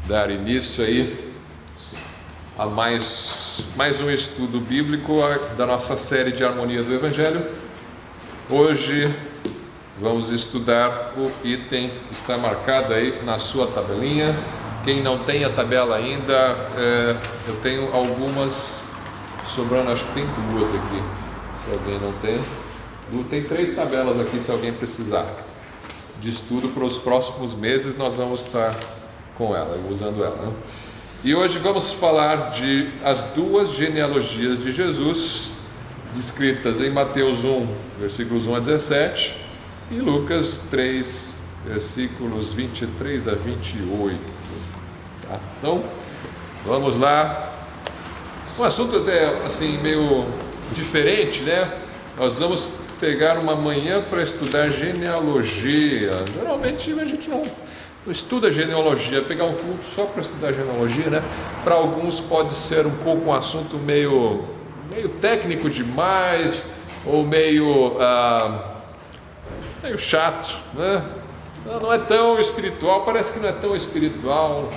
dar início aí a mais um estudo bíblico da nossa série de Harmonia do Evangelho. Hoje vamos estudar o item que está marcado aí na sua tabelinha. Quem não tem a tabela ainda, eu tenho algumas sobrando, acho que tem duas aqui, se alguém não tem. Tem 3 tabelas aqui, se alguém precisar de estudo para os próximos meses, nós vamos estar com ela, usando ela, né? E hoje vamos falar de as 2 genealogias de Jesus, descritas em Mateus 1, versículos 1 a 17, e Lucas 3, versículos 23 a 28. Tá? Então, vamos lá. Um assunto até assim meio diferente, né? Nós vamos pegar uma manhã para estudar genealogia. Geralmente a gente não estuda genealogia, pegar um culto só para estudar genealogia, né? Para alguns pode ser um pouco um assunto meio técnico demais, ou meio chato, né? Não é tão espiritual, parece que não é tão espiritual,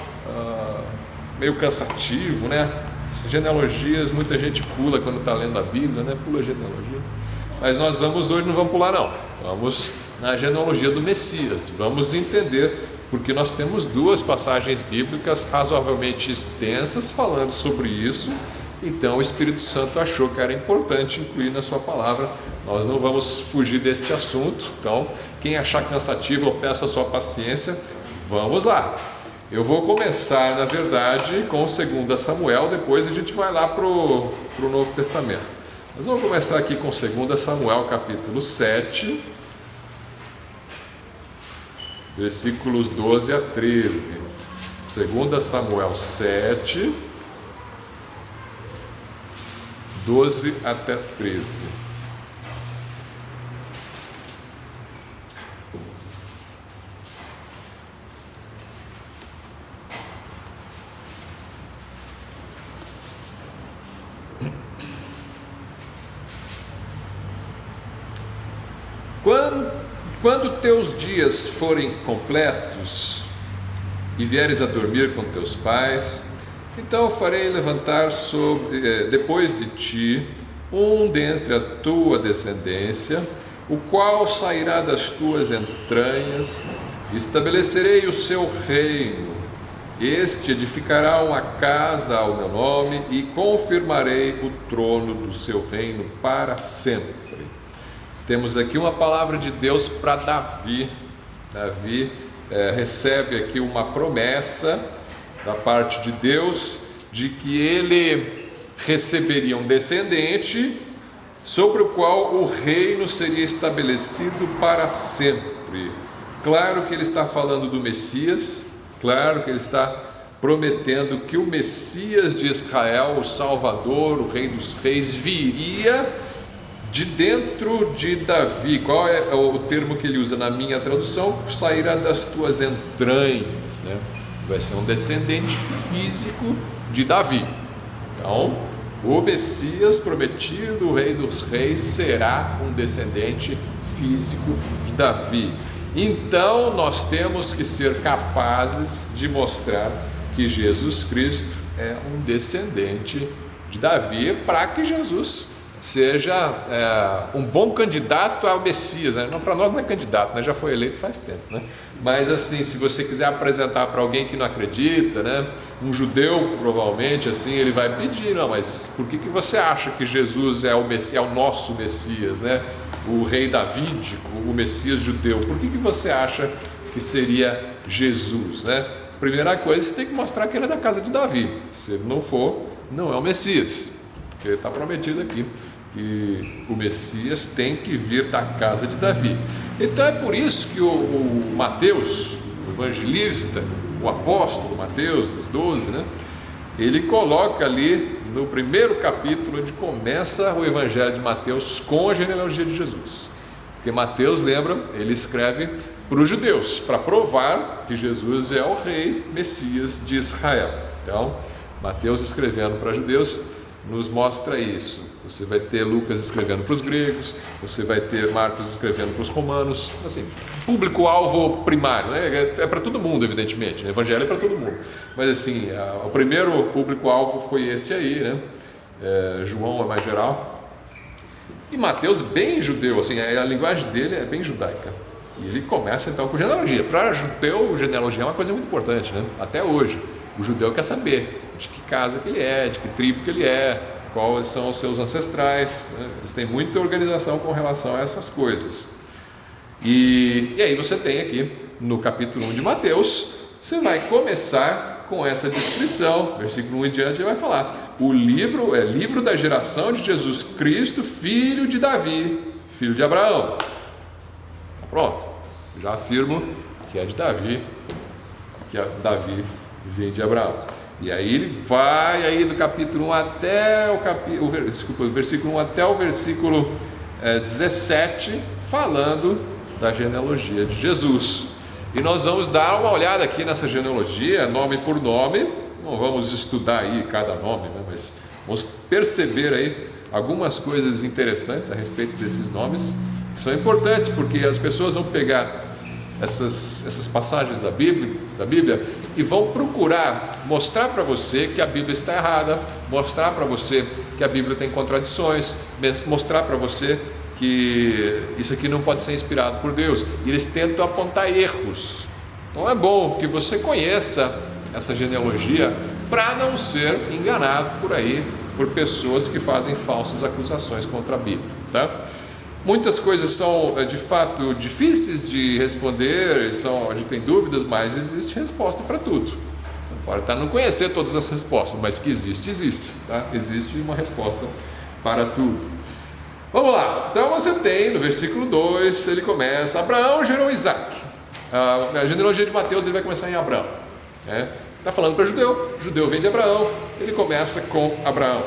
meio cansativo, né? As genealogias, muita gente pula quando está lendo a Bíblia, né? Pula genealogia. Mas nós hoje não vamos pular não, vamos na genealogia do Messias, vamos entender, porque nós temos 2 passagens bíblicas razoavelmente extensas falando sobre isso. Então o Espírito Santo achou que era importante incluir na sua palavra. Nós não vamos fugir deste assunto, então quem achar cansativo, eu peço a sua paciência. Vamos lá. Eu vou começar, na verdade, com 2 Samuel, depois a gente vai lá para o Novo Testamento. Nós vamos começar aqui com 2 Samuel, capítulo 7, versículos 12 a 13. 2 Samuel 7, 12 até 13. Quando teus dias forem completos e vieres a dormir com teus pais, então farei levantar depois de ti um dentre a tua descendência, o qual sairá das tuas entranhas, estabelecerei o seu reino. Este edificará uma casa ao meu nome e confirmarei o trono do seu reino para sempre. Temos aqui uma palavra de Deus para Davi. Davi recebe aqui uma promessa da parte de Deus de que ele receberia um descendente sobre o qual o reino seria estabelecido para sempre. Claro que ele está falando do Messias, claro que ele está prometendo que o Messias de Israel, o Salvador, o Rei dos Reis, viria de dentro de Davi. Qual é o termo que ele usa na minha tradução? Sairá das tuas entranhas, né? Vai ser um descendente físico de Davi. Então, o Messias prometido, o Rei dos Reis, será um descendente físico de Davi. Então, nós temos que ser capazes de mostrar que Jesus Cristo é um descendente de Davi, para que Jesus seja um bom candidato ao Messias, né? Não, para nós não é candidato, né? Já foi eleito faz tempo, né? Mas assim, se você quiser apresentar para alguém que não acredita, né? Um judeu, provavelmente, assim, ele vai pedir: não, mas por que você acha que Jesus é o Messias, é o nosso Messias, né? O rei davídico, o Messias judeu, por que você acha que seria Jesus, né? Primeira coisa, você tem que mostrar que ele é da casa de Davi. Se ele não for, não é o Messias, porque está prometido aqui que o Messias tem que vir da casa de Davi. Então é por isso que o Mateus, o evangelista, o apóstolo Mateus, dos 12, né? Ele coloca ali no primeiro capítulo, onde começa o evangelho de Mateus, com a genealogia de Jesus. Porque Mateus, lembra, ele escreve para os judeus, para provar que Jesus é o rei Messias de Israel. Então, Mateus escrevendo para judeus, nos mostra isso. Você vai ter Lucas escrevendo para os gregos, você vai ter Marcos escrevendo para os romanos, assim, público-alvo primário, né? É para todo mundo, evidentemente, né? Evangelho é para todo mundo, mas assim, o primeiro público-alvo foi esse aí, né? João é mais geral, e Mateus bem judeu, assim, a linguagem dele é bem judaica, e ele começa então com genealogia. Para judeu, genealogia é uma coisa muito importante, né? Até hoje, o judeu quer saber de que casa que ele é, de que tribo que ele é, quais são os seus ancestrais, né? Eles têm muita organização com relação a essas coisas. E aí você tem aqui, no capítulo 1 de Mateus, você vai começar com essa descrição, versículo 1 em diante, ele vai falar, o livro é livro da geração de Jesus Cristo, filho de Davi, filho de Abraão. Tá pronto, já afirmo que é de Davi, que Davi vem de Abraão. E aí ele vai aí do capítulo 1 até o versículo 1 até o versículo 17, falando da genealogia de Jesus. E nós vamos dar uma olhada aqui nessa genealogia, nome por nome. Não vamos estudar aí cada nome, né? Mas vamos perceber aí algumas coisas interessantes a respeito desses nomes, que são importantes, porque as pessoas vão pegar essas passagens da Bíblia e vão procurar mostrar para você que a Bíblia está errada, mostrar para você que a Bíblia tem contradições, mostrar para você que isso aqui não pode ser inspirado por Deus, e eles tentam apontar erros. Então é bom que você conheça essa genealogia para não ser enganado por aí por pessoas que fazem falsas acusações contra a Bíblia, tá? Muitas coisas são de fato difíceis de responder, a gente tem dúvidas, mas existe resposta para tudo. Pode até não conhecer todas as respostas, mas que existe, tá? Existe uma resposta para tudo. Vamos lá, então você tem no versículo 2, ele começa, Abraão gerou Isaac. A genealogia de Mateus ele vai começar em Abraão, né? Está falando para judeu vem de Abraão, ele começa com Abraão.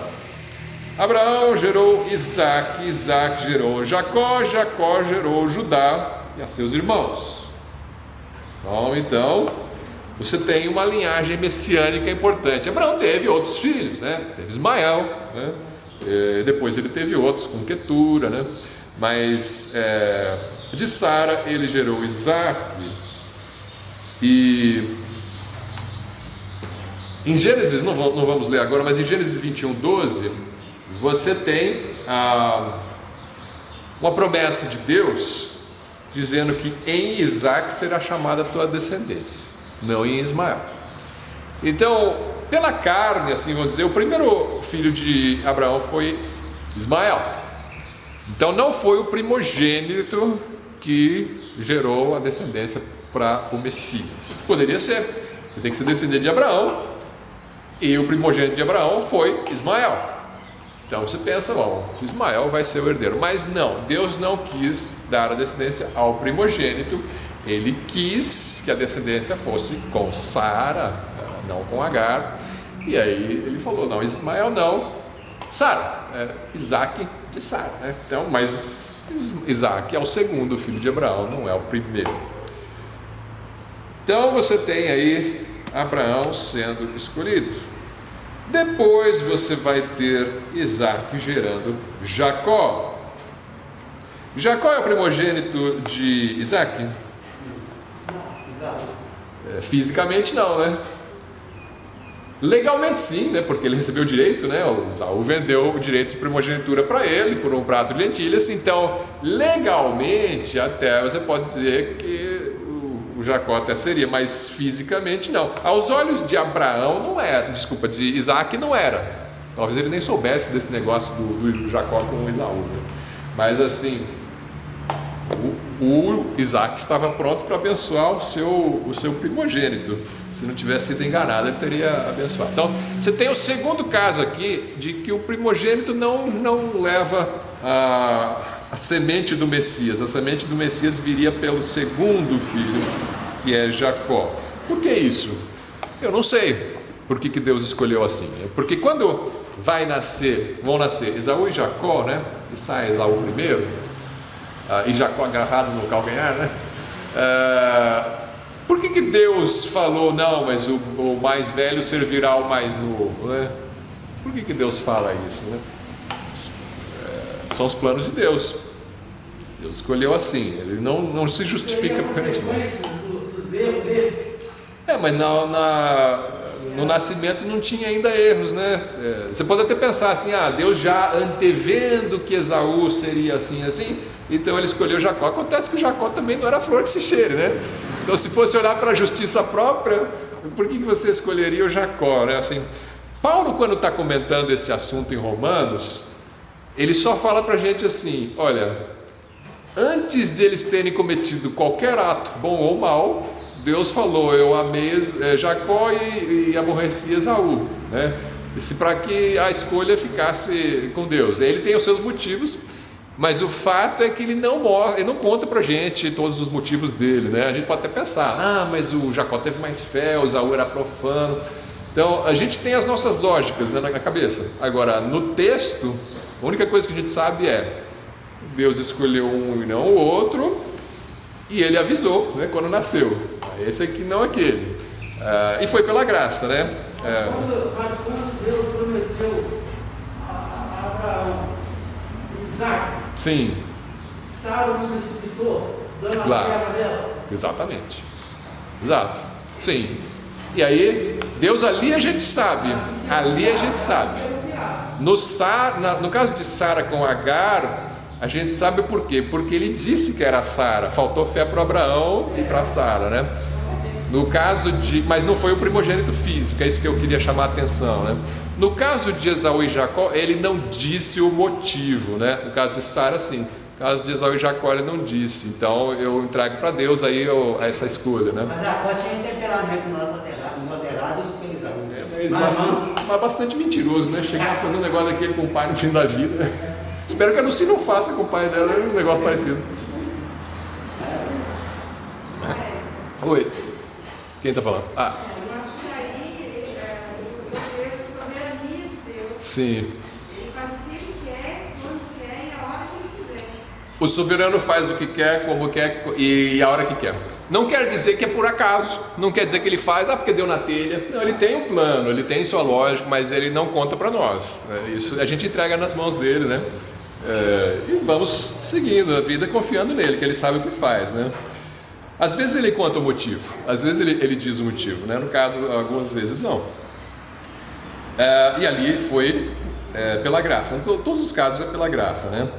Abraão gerou Isaac, Isaac gerou Jacó, Jacó gerou Judá e a seus irmãos. Então, você tem uma linhagem messiânica importante. Abraão teve outros filhos, né? Teve Ismael, né? Depois ele teve outros com Quetura, né? Mas de Sara ele gerou Isaac. E em Gênesis, não vamos ler agora, mas em Gênesis 21, 12, você tem uma promessa de Deus dizendo que em Isaac será chamada a tua descendência, não em Ismael. Então, pela carne, assim vamos dizer, o primeiro filho de Abraão foi Ismael. Então não foi o primogênito que gerou a descendência para o Messias. Poderia ser, ele tem que ser descendente de Abraão, e o primogênito de Abraão foi Ismael. Então você pensa, Ismael vai ser o herdeiro, mas não, Deus não quis dar a descendência ao primogênito, ele quis que a descendência fosse com Sara, não com Agar, e aí ele falou, não, Ismael não, Sara, Isaac de Sara, né? Então, mas Isaac é o segundo filho de Abraão, não é o primeiro. Então você tem aí Abraão sendo escolhido. Depois você vai ter Isaac gerando Jacó. Jacó é o primogênito de Isaac? Fisicamente não, né? Legalmente sim, né? Porque ele recebeu o direito, né? O Esaú vendeu o direito de primogenitura para ele por um prato de lentilhas. Então, legalmente até você pode dizer que o Jacó até seria, mas fisicamente não. Aos olhos de Abraão não era, de Isaac não era. Talvez ele nem soubesse desse negócio do Jacó com o Esaú, né? Mas assim, o Isaac estava pronto para abençoar o seu primogênito. Se não tivesse sido enganado, ele teria abençoado. Então, você tem o segundo caso aqui, de que o primogênito não leva a semente do Messias. A semente do Messias viria pelo segundo filho, que é Jacó. Por que isso? Eu não sei por que Deus escolheu assim. Porque quando vão nascer Esaú e Jacó, né? E sai Esaú primeiro, e Jacó agarrado no calcanhar, né? Por que Deus falou, não, mas o mais velho servirá ao mais novo, né? Por que Deus fala isso, né? São os planos de Deus. Deus escolheu assim, ele não se justifica perante nós. Dos erros deles. Mas no nascimento não tinha ainda erros, né? Você pode até pensar assim, Deus já antevendo que Esaú seria assim, então ele escolheu Jacó. Acontece que o Jacó também não era flor que se cheire, né? Então, se fosse olhar para a justiça própria, por que você escolheria o Jacó, né? Assim, Paulo, quando está comentando esse assunto em Romanos, ele só fala para a gente assim: olha, antes de eles terem cometido qualquer ato, bom ou mal, Deus falou: eu amei Jacó e aborreci Esaú, né? Para que a escolha ficasse com Deus. Ele tem os seus motivos, mas o fato é que ele não conta para a gente todos os motivos dele, né? A gente pode até pensar: mas o Jacó teve mais fé, o Esaú era profano. Então a gente tem as nossas lógicas, né, na cabeça. Agora, no texto, a única coisa que a gente sabe é: Deus escolheu um e não o outro, e ele avisou, né, quando nasceu. Esse aqui não aquele. E foi pela graça, né? Mas quando Deus prometeu a Abraão, Isaac, Sim. Sara não necessitou, dando Claro. a serva dela. Exatamente. Exato. Sim. E aí, Deus ali a gente sabe. Ali a gente sabe. No caso de Sara com Agar, a gente sabe por quê? Porque ele disse que era Sara. Faltou fé para Abraão e para Sara, né? No caso mas não foi o primogênito físico, é isso que eu queria chamar a atenção, né? No caso de Esaú e Jacó, ele não disse o motivo, né? No caso de Sara, sim. No caso de Esaú e Jacó, ele não disse. Então eu entrego para Deus aí essa escolha, né? Mas Jacó tinha um temperamento moderado do que Esaú. Mas bastante mentiroso, né? Chegar a fazer um negócio daquele com o pai no fim da vida. Espero que a Lucy não faça com o pai dela um negócio parecido. Oi. Quem está falando? Eu acho que aí eu vejo a soberania de Deus. Sim. Ele faz o que ele quer, quando quer e a hora que ele quiser. O soberano faz o que quer, como quer e a hora que quer. Não quer dizer que é por acaso, não quer dizer que ele faz, porque deu na telha. Não, ele tem um plano, ele tem sua lógica, mas ele não conta para nós. Isso a gente entrega nas mãos dele, né? E vamos seguindo a vida confiando nele, que ele sabe o que faz, né? Às vezes ele conta o motivo, às vezes ele diz o motivo, né? No caso, algumas vezes não. E ali foi pela graça. Em todos os casos é pela graça, né?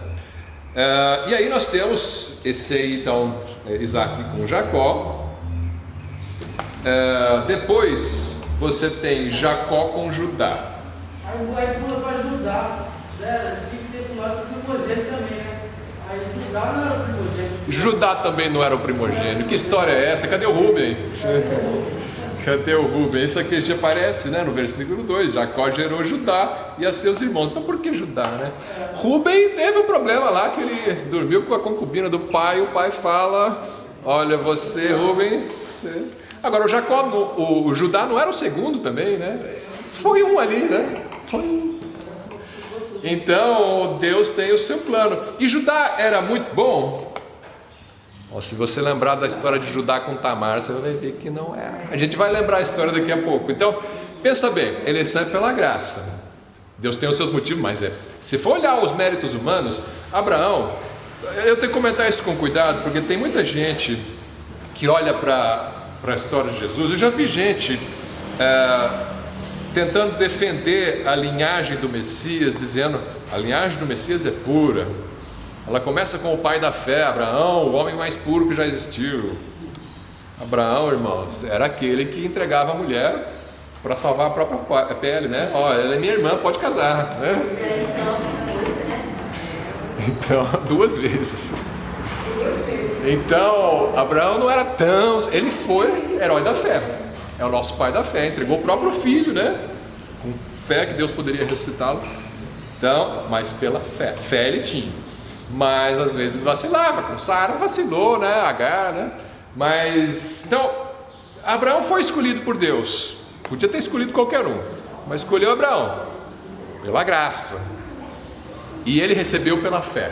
E aí nós temos esse aí, então, Isaac com Jacó. Depois você tem Jacó com Judá. Aí pula para Judá, né? Tinha que ter pulado para o primogênito também, né? Aí Judá não era o primogênito. Judá também não era o primogênito. Que história é essa? Cadê o Rubem? Cadê o Rubem? Isso aqui já aparece, né, no versículo 2. Jacó gerou Judá e a seus irmãos. Então por que Judá, né? Rubem teve um problema lá, que ele dormiu com a concubina do pai. O pai fala: olha, você, Rubem. Agora o Jacó, o Judá não era o segundo também, né? Foi um ali, né? Foi um. Então Deus tem o seu plano. E Judá era muito bom. Se você lembrar da história de Judá com Tamar, você vai ver que não é. A gente vai lembrar a história daqui a pouco. Então, pensa bem, eleição é pela graça. Deus tem os seus motivos, mas se for olhar os méritos humanos, Abraão, eu tenho que comentar isso com cuidado, porque tem muita gente que olha para a história de Jesus. Eu já vi gente tentando defender a linhagem do Messias, dizendo: a linhagem do Messias é pura. Ela começa com o pai da fé, Abraão, o homem mais puro que já existiu. Abraão, irmãos, era aquele que entregava a mulher para salvar a própria pele, né? Ela é minha irmã, pode casar, né? Então, 2 vezes. Então, Abraão não era tão... Ele foi herói da fé. É o nosso pai da fé, entregou o próprio filho, né? Com fé que Deus poderia ressuscitá-lo. Então, mas pela fé. Fé ele tinha. Mas às vezes vacilava, com Sara vacilou, né? Agar, né? Mas, então, Abraão foi escolhido por Deus. Podia ter escolhido qualquer um, mas escolheu Abraão pela graça. E ele recebeu pela fé.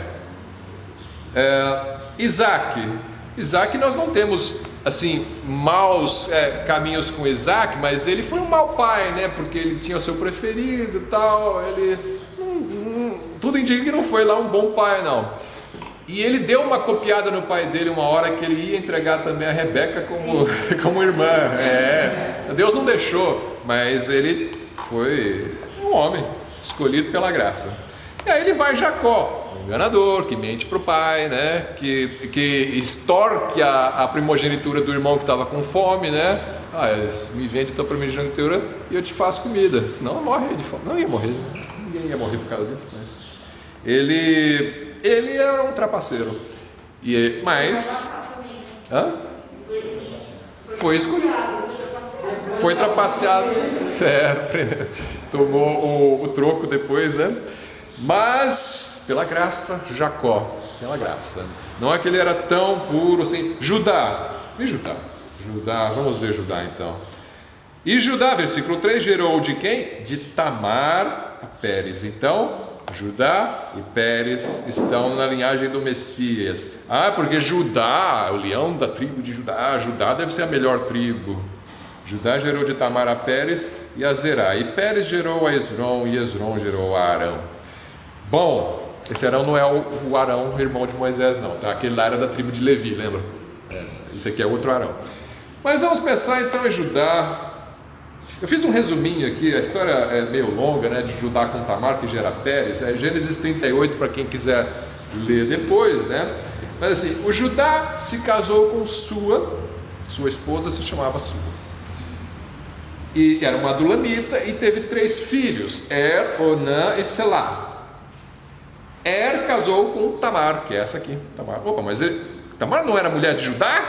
Isaac nós não temos assim, maus caminhos com Isaac, mas ele foi um mau pai, né? Porque ele tinha o seu preferido e tal, tudo indica que não foi lá um bom pai, não. E ele deu uma copiada no pai dele uma hora que ele ia entregar também a Rebeca como irmã. Deus não deixou, mas ele foi um homem escolhido pela graça. E aí ele vai Jacó, um enganador, que mente para o pai, né? que extorque a primogenitura do irmão que estava com fome, né? Me vende tua primogenitura e eu te faço comida, senão eu morre de fome. Não ia morrer, ninguém ia morrer por causa disso, mas ele era um trapaceiro, mas foi escolhido, foi trapaceado, tomou o troco depois, né? Mas pela graça, Jacó, pela graça, não é que ele era tão puro assim. Judá, vamos ver Judá então. E Judá, versículo 3, gerou de quem? De Tamar a Pérez. Então Judá e Pérez estão na linhagem do Messias. Porque Judá, o leão da tribo de Judá, Judá deve ser a melhor tribo. Judá gerou de Tamar a Pérez e a Zerá. E Pérez gerou a Esrom, e Esrom gerou a Arão. Bom, esse Arão não é o Arão, irmão de Moisés, não, tá? Aquele lá era da tribo de Levi, lembra? Esse aqui é outro Arão. Mas vamos pensar então em Judá. Eu fiz um resuminho aqui, a história é meio longa, né, de Judá com Tamar, que gera Pérez, Gênesis 38 para quem quiser ler depois, né? Mas assim, o Judá se casou com sua esposa se chamava Sua. E era uma adulamita e teve 3 filhos, Onã e Selá. Casou com Tamar, que é essa aqui, Tamar. Mas Tamar não era mulher de Judá?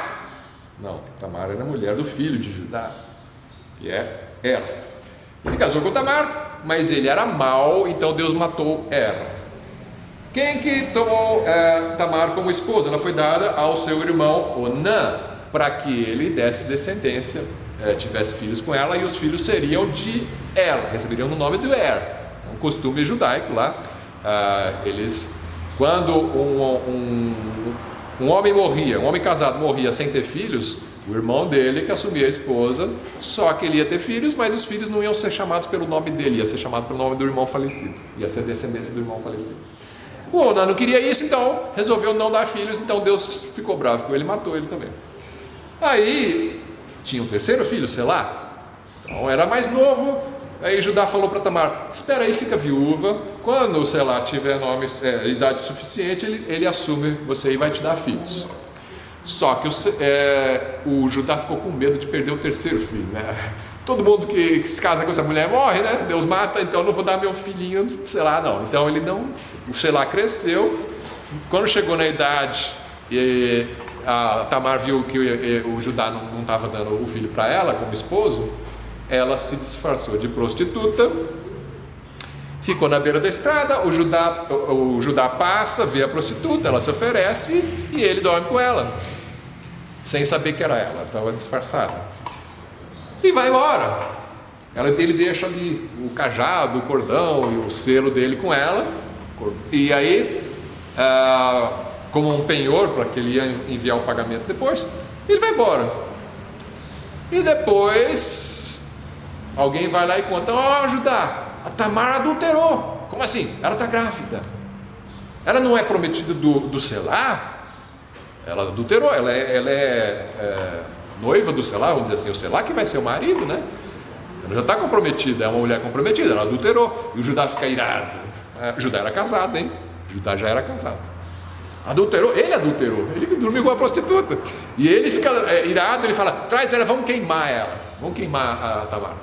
Não, Tamar era mulher do filho de Judá, que é Ele casou com Tamar, mas ele era mau, então Deus matou Quem que tomou Tamar como esposa? Ela foi dada ao seu irmão Onã, para que ele desse descendência, tivesse filhos com ela, e os filhos seriam de receberiam no nome do um costume judaico lá. Quando um homem morria, um homem casado morria sem ter filhos, o irmão dele que assumia a esposa, só que ele ia ter filhos, mas os filhos não iam ser chamados pelo nome dele, ia ser chamado pelo nome do irmão falecido, ia ser descendência do irmão falecido. O Onã não queria isso, então resolveu não dar filhos, então Deus ficou bravo com ele, matou ele também. Aí tinha um terceiro filho, Selá, então era mais novo. Aí Judá falou para Tamar: espera aí, fica viúva, quando Selá tiver idade suficiente, ele assume você e vai te dar filhos. Só que o Judá ficou com medo de perder o terceiro filho, né? Todo mundo que se casa com essa mulher morre, né? Deus mata, então eu não vou dar meu filhinho Selá, não. Então o Selá cresceu. Quando chegou na idade, a Tamar viu que o Judá não estava dando o filho para ela como esposo, ela se disfarçou de prostituta, ficou na beira da estrada. O Judá passa, vê a prostituta, ela se oferece e ele dorme com ela, sem saber que era ela estava disfarçada, e vai embora. Ele deixa ali o cajado, o cordão e o selo dele com ela, e aí, como um penhor para que ele ia enviar o pagamento depois, ele vai embora. E depois alguém vai lá e conta: Judá, a Tamar adulterou. Como assim? Ela está grávida. Ela não é prometida do Selá? Ela adulterou, ela é noiva do Selá, vamos dizer assim, o Selá que vai ser o marido, né? Ela já está comprometida, é uma mulher comprometida, ela adulterou. E o Judá fica irado. Judá era casado, hein? Judá já era casado. Adulterou, ele dormiu com a prostituta. E ele fica irado, ele fala: traz ela, vamos queimar ela. Vamos queimar a Tamar.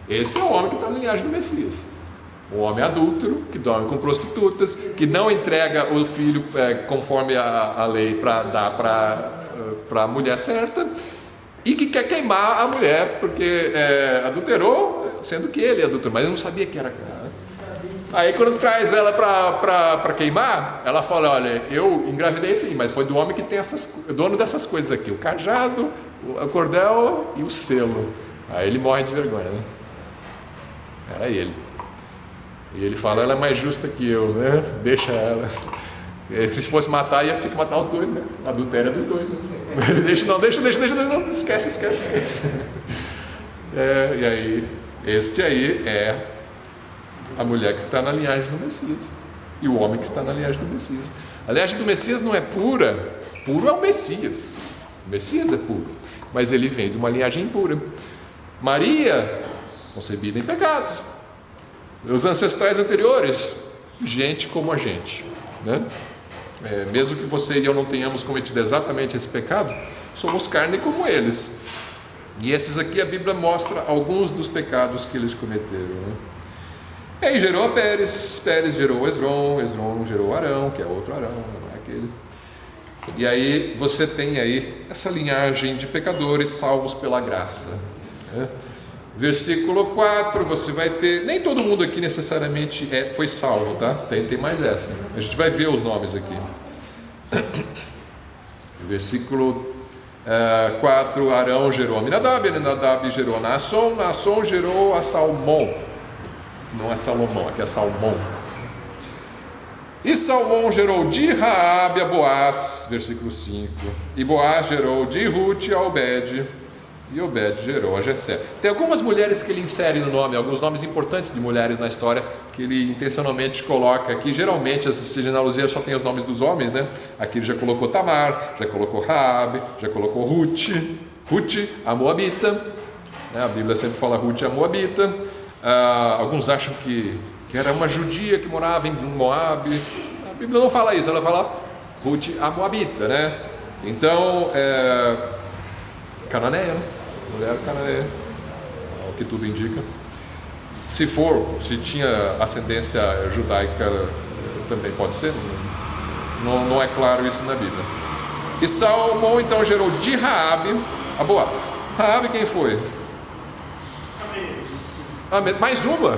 Esse é o homem que está na linhagem do Messias. Um homem adúltero, que dorme com prostitutas, que não entrega o filho conforme a lei para dar para a mulher certa, e que quer queimar a mulher porque adulterou, sendo que ele adulterou, mas não sabia que era. Aí quando traz ela para queimar, ela fala: olha, eu engravidei sim, mas foi do homem que tem dono dessas coisas aqui, o cajado, o cordel e o selo. Aí ele morre de vergonha, né? Era ele. E ele fala: ela é mais justa que eu, né? Deixa ela. Se fosse matar, ia ter que matar os dois, né? A adultério é dos dois, né? Ele deixa, não, esquece. E aí, este aí é a mulher que está na linhagem do Messias e o homem que está na linhagem do Messias. A linhagem do Messias não é pura, puro é o Messias. O Messias é puro, mas ele vem de uma linhagem impura. Maria, concebida em pecado. Os ancestrais anteriores, gente como a gente, né? Mesmo que você e eu não tenhamos cometido exatamente esse pecado, somos carne como eles. E esses aqui a Bíblia mostra alguns dos pecados que eles cometeram, né? E aí gerou a Pérez, Pérez gerou Esrom, Esrom gerou Arão, que é outro Arão, não é aquele. E aí você tem aí essa linhagem de pecadores salvos pela graça, né? Versículo 4, você vai ter, nem todo mundo aqui necessariamente foi salvo, tá? Tem mais essa, a gente vai ver os nomes aqui. Versículo 4, Arão gerou Aminadab, Aminadab gerou Naasson, Naasson gerou a Salmão, não é Salomão, aqui é Salmão. E Salmão gerou de Raabe a Boaz, versículo 5, e Boaz gerou de Ruth a Obed, e Obed gerou a Jessé. Tem algumas mulheres que ele insere no nome, alguns nomes importantes de mulheres na história, que ele intencionalmente coloca aqui. Geralmente as genealogias só tem os nomes dos homens, né? Aqui ele já colocou Tamar, já colocou Raabe, já colocou Ruth, a Moabita, né? A Bíblia sempre fala Ruth, a Moabita. Alguns acham que era uma judia que morava em Moab. A Bíblia não fala isso, ela fala Ruth, a Moabita, né? Então, cananeia, né? Mulher cananeia, o que tudo indica. Se tinha ascendência judaica, também pode ser, não é claro isso na Bíblia. E Salmão então gerou de Raabe a Boaz. Raabe quem foi? Mais uma?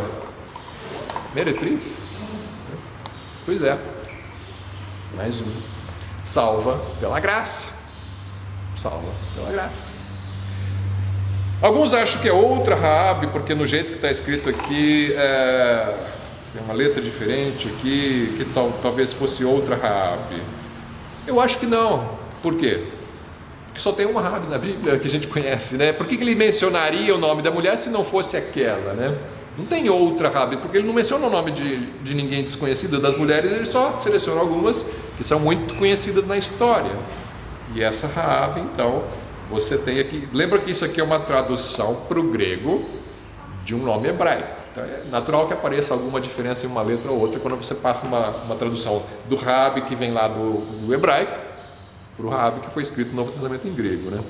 Meretriz? Pois é, mais uma. Salva pela graça. Alguns acham que é outra Raabe, porque no jeito que está escrito aqui tem uma letra diferente aqui, que talvez fosse outra Raabe. Eu acho que não. Por quê? Porque só tem uma Raabe na Bíblia que a gente conhece, né? Por que ele mencionaria o nome da mulher se não fosse aquela, né? Não tem outra Raabe, porque ele não menciona o nome de ninguém desconhecido. Das mulheres ele só seleciona algumas que são muito conhecidas na história. E essa Raabe, então, você tem aqui, lembra que isso aqui é uma tradução para o grego de um nome hebraico. Então, é natural que apareça alguma diferença em uma letra ou outra quando você passa uma tradução do Raabe que vem lá do hebraico para o Raabe que foi escrito no Novo Testamento em grego, né?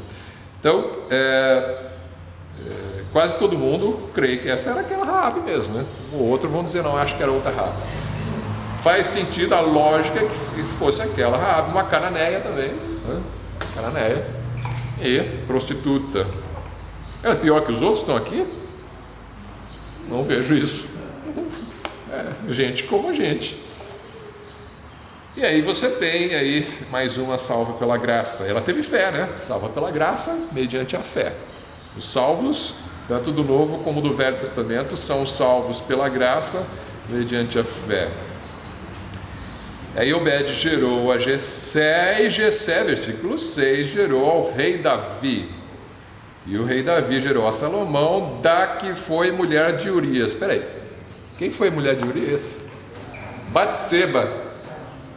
Então, quase todo mundo crê que essa era aquela Raabe mesmo, né? O outro vão dizer, não, acho que era outra Raabe. Faz sentido a lógica que fosse aquela Raabe, uma cananeia também, né? Cananeia e prostituta. É pior que os outros estão aqui? Não vejo isso. Gente como a gente. E aí você tem aí mais uma salva pela graça. Ela teve fé, né? Salva pela graça mediante a fé. Os salvos, tanto do Novo como do Velho Testamento, são salvos pela graça mediante a fé. Aí Obed gerou a Jessé, e Jessé, versículo 6, gerou ao rei Davi. E o rei Davi gerou a Salomão, da que foi mulher de Urias. Espera aí, quem foi mulher de Urias? Batseba.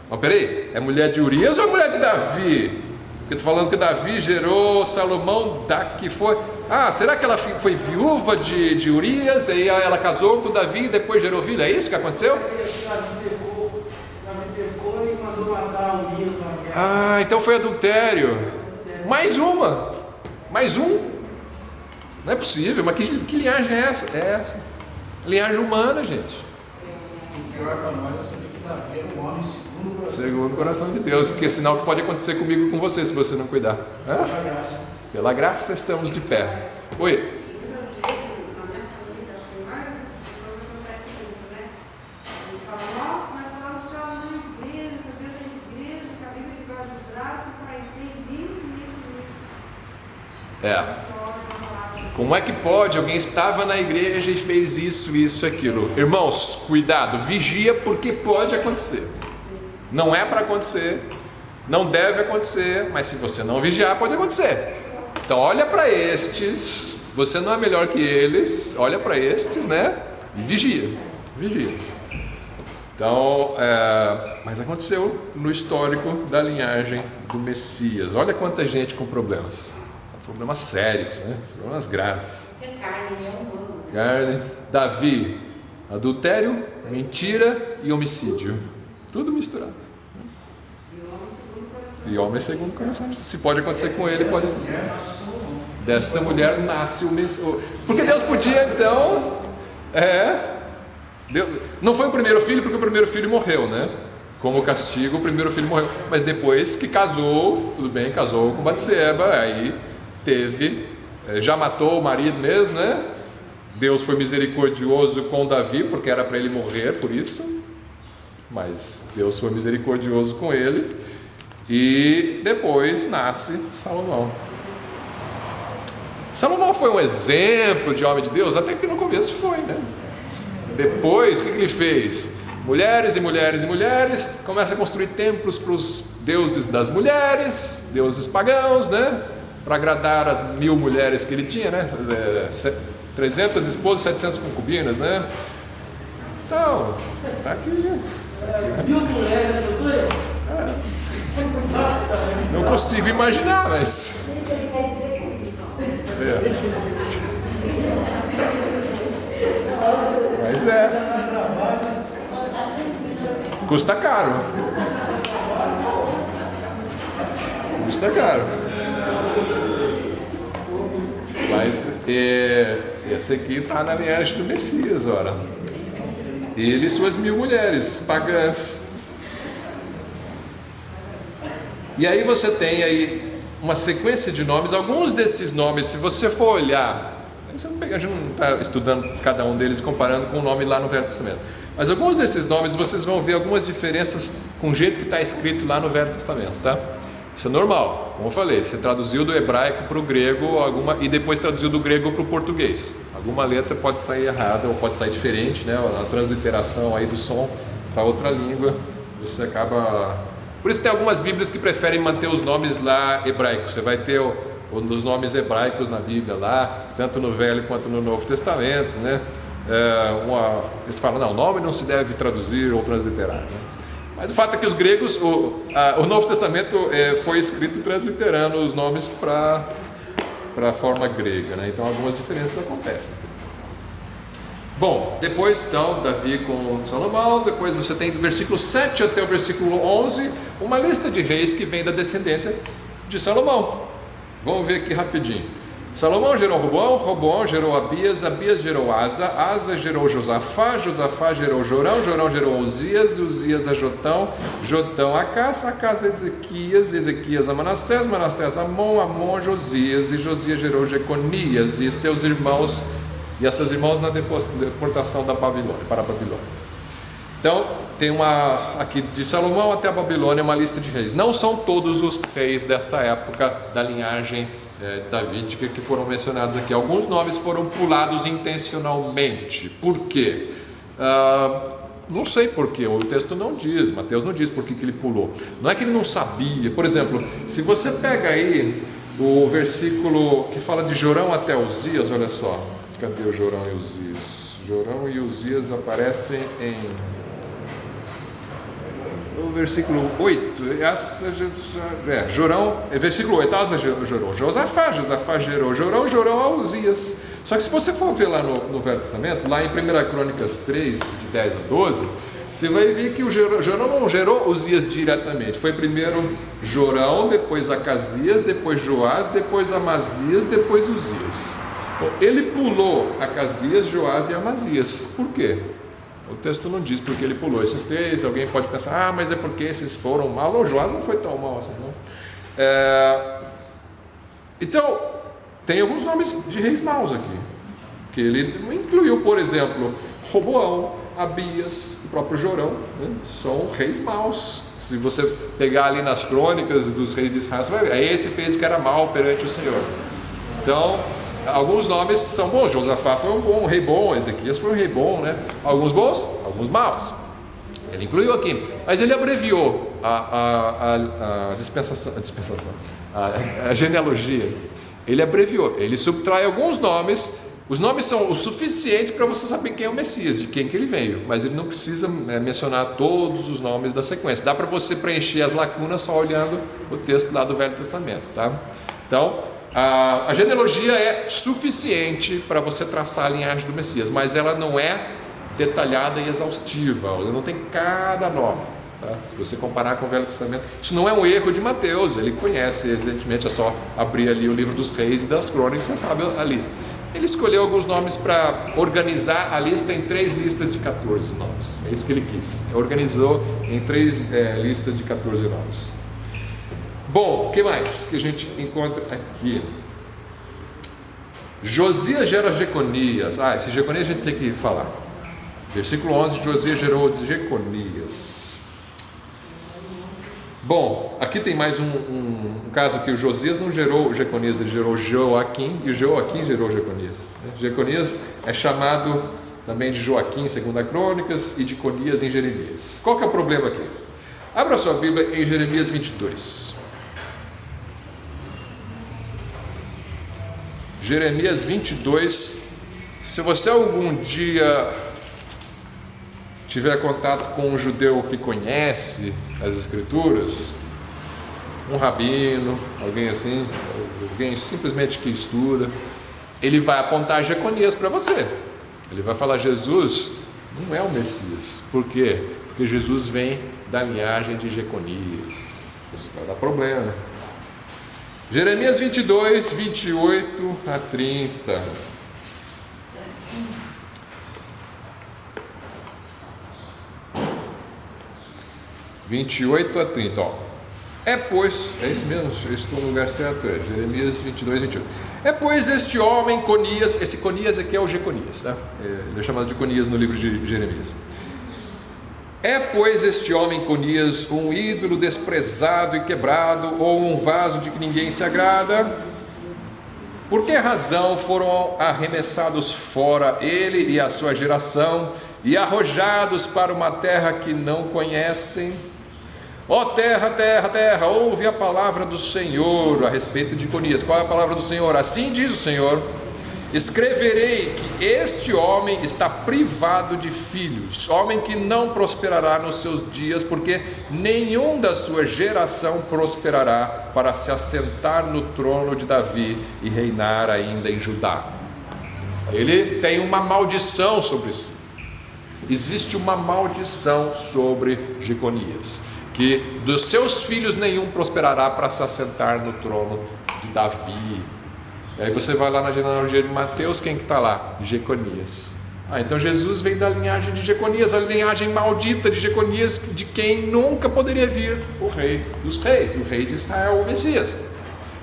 Mas peraí, é mulher de Urias ou é mulher de Davi? Porque estou falando que Davi gerou Salomão, da que foi... será que ela foi viúva de Urias, e aí ela casou com Davi e depois gerou filho? É isso que aconteceu? Então foi adultério. Mais uma. Mais um. Não é possível, mas que linhagem é essa? É essa. Linhagem humana, gente. O pior para nós é saber que Davi era um homem segundo o coração de Deus. Que é sinal que pode acontecer comigo e com você se você não cuidar. Pela graça estamos de pé. Oi. Como é que pode? Alguém estava na igreja e fez isso, aquilo. Irmãos, cuidado, vigia, porque pode acontecer. Não é para acontecer, Não deve acontecer, mas se você não vigiar, pode acontecer. Então olha para estes, você não é melhor que eles, olha para estes, né? E vigia. Então, mas aconteceu no histórico da linhagem do Messias. Olha quanta gente com problemas sérios, né? Problemas graves. Carne. Davi, adultério, mentira e homicídio, tudo misturado. E homem segundo o coração. Se pode acontecer com ele, pode acontecer. Desta mulher nasce o Messias. Porque Deus podia então, não foi o primeiro filho, porque o primeiro filho morreu, né? Como castigo, o primeiro filho morreu. Mas depois que casou, tudo bem, casou com Batseba, aí teve, já matou o marido mesmo, né? Deus foi misericordioso com Davi, porque era para ele morrer por isso. Mas Deus foi misericordioso com ele. E depois nasce Salomão. Salomão foi um exemplo de homem de Deus, até que no começo foi, né? Depois, o que ele fez? Mulheres e mulheres e mulheres, começa a construir templos para os deuses das mulheres, deuses pagãos, né? Para agradar as 1000 mulheres que ele tinha, né? 300 esposas, 700 concubinas, né? Então, tá aqui, né? 1000 mulheres, né, professor? Não consigo imaginar, mas... Mas custa caro. Mas esse aqui está na linhagem do Messias, ora. Ele e suas 1000 mulheres pagãs. E aí você tem aí uma sequência de nomes. Alguns desses nomes, se você for olhar, a gente não está estudando cada um deles e comparando com o nome lá no Velho Testamento, mas alguns desses nomes vocês vão ver algumas diferenças com o jeito que está escrito lá no Velho Testamento, tá? Isso é normal, como eu falei, você traduziu do hebraico para o grego e depois traduziu do grego para o português. Alguma letra pode sair errada ou pode sair diferente, né? A transliteração aí do som para outra língua, você acaba... Por isso tem algumas bíblias que preferem manter os nomes lá hebraicos. Você vai ter os nomes hebraicos na Bíblia lá, tanto no Velho quanto no Novo Testamento, né? Eles falam, não, o nome não se deve traduzir ou transliterar, né? Mas o fato é que os gregos, o Novo Testamento foi escrito transliterando os nomes para a forma grega, né? Então algumas diferenças acontecem. Bom, depois então Davi com Salomão, depois você tem do versículo 7 até o versículo 11 uma lista de reis que vem da descendência de Salomão. Vamos ver aqui rapidinho. Salomão gerou Roboão, Roboão gerou Abias, Abias gerou Asa, Asa gerou Josafá, Josafá gerou Jorão, Jorão gerou Uzias, Uzias a Jotão, Jotão a Acás, Acás a Ezequias, Ezequias a Manassés, Manassés a Amon, Amon a Josias, e Josias gerou Jeconias e seus irmãos, e a seus irmãos na deportação da Babilônia, para a Babilônia. Então, tem aqui de Salomão até a Babilônia, uma lista de reis. Não são todos os reis desta época da linhagem davídica que foram mencionados aqui. Alguns nomes foram pulados intencionalmente. Por quê? Não sei porquê, o texto não diz, Mateus não diz por que ele pulou. Não é que ele não sabia. Por exemplo, se você pega aí o versículo que fala de Jorão até Uzias, olha só. Cadê o Jorão e Uzias? Jorão e Uzias aparecem em... O versículo 8, Jorão, versículo 8, Asa gerou Josafá, Josafá gerou Jorão, Jorão a Uzias. Só que se você for ver lá no Velho Testamento, lá em 1 Crônicas 3, de 10 a 12, você vai ver que o Jorão não gerou Uzias diretamente. Foi primeiro Jorão, depois Acasias, depois Joás, depois Amazias, depois Uzias. Ele pulou Acasias, Joás e Amazias. Por quê? O texto não diz porque ele pulou esses três. Alguém pode pensar, mas é porque esses foram mal. Não, Joás não foi tão mal assim, não. Então, tem alguns nomes de reis maus aqui, que ele incluiu, por exemplo, Roboão, Abias, o próprio Jorão, né? São reis maus. Se você pegar ali nas crônicas dos reis de Israel, você vai ver, esse fez o que era mal perante o Senhor. Então, alguns nomes são bons. Josafá foi um rei bom, Ezequias foi um rei bom, né? Alguns bons, alguns maus. Ele incluiu aqui, mas ele abreviou. a genealogia. Ele abreviou, ele subtrai alguns nomes. Os nomes são o suficiente para você saber quem é o Messias, de quem que ele veio, mas ele não precisa mencionar todos os nomes da sequência. Dá para você preencher as lacunas só olhando o texto lá do Velho Testamento, tá? Então, a genealogia é suficiente para você traçar a linhagem do Messias, mas ela não é detalhada e exaustiva, ela não tem cada nome, tá? Se você comparar com o Velho Testamento, isso não é um erro de Mateus, ele conhece, evidentemente é só abrir ali o livro dos Reis e das Crônicas, você sabe a lista. Ele escolheu alguns nomes para organizar a lista em 3 listas de 14 nomes. É isso que ele quis. Organizou em 3 listas de 14 nomes. Bom, o que mais que a gente encontra aqui? Josias gera Jeconias. Esse Jeconias a gente tem que falar. Versículo 11, Josias gerou Jeconias. Bom, aqui tem mais um caso que o Josias não gerou Jeconias, ele gerou Joaquim, e o Joaquim gerou Jeconias. Jeconias é chamado também de Joaquim, segundo a Crônicas, e de Conias em Jeremias. Qual que é o problema aqui? Abra sua Bíblia em Jeremias 22. Jeremias 22. Se você algum dia tiver contato com um judeu que conhece as Escrituras, um rabino, alguém assim, alguém simplesmente que estuda, ele vai apontar Jeconias para você. Ele vai falar: Jesus não é o Messias. Por quê? Porque Jesus vem da linhagem de Jeconias. Isso vai dar problema. Jeremias 22, 28 a 30. 28 a 30, é isso mesmo, eu estou no lugar certo, Jeremias 22, 28. É pois este homem Conias, esse Conias aqui é o Jeconias, tá? Ele é chamado de Conias no livro de Jeremias. É pois este homem Conias um ídolo desprezado e quebrado, ou um vaso de que ninguém se agrada? Por que razão foram arremessados fora ele e a sua geração, e arrojados para uma terra que não conhecem? Ó terra, terra, terra, ouve a palavra do Senhor a respeito de Conias. Qual é a palavra do Senhor? Assim diz o Senhor: escreverei que este homem está privado de filhos, homem que não prosperará nos seus dias, porque nenhum da sua geração prosperará para se assentar no trono de Davi e reinar ainda em Judá. Ele tem uma maldição sobre si. Existe uma maldição sobre Jeconias, que dos seus filhos nenhum prosperará para se assentar no trono de Davi. E aí você vai lá na genealogia de Mateus, quem que está lá? Jeconias. Então Jesus vem da linhagem de Jeconias, a linhagem maldita de Jeconias, de quem nunca poderia vir o rei dos reis, o rei de Israel, o Messias.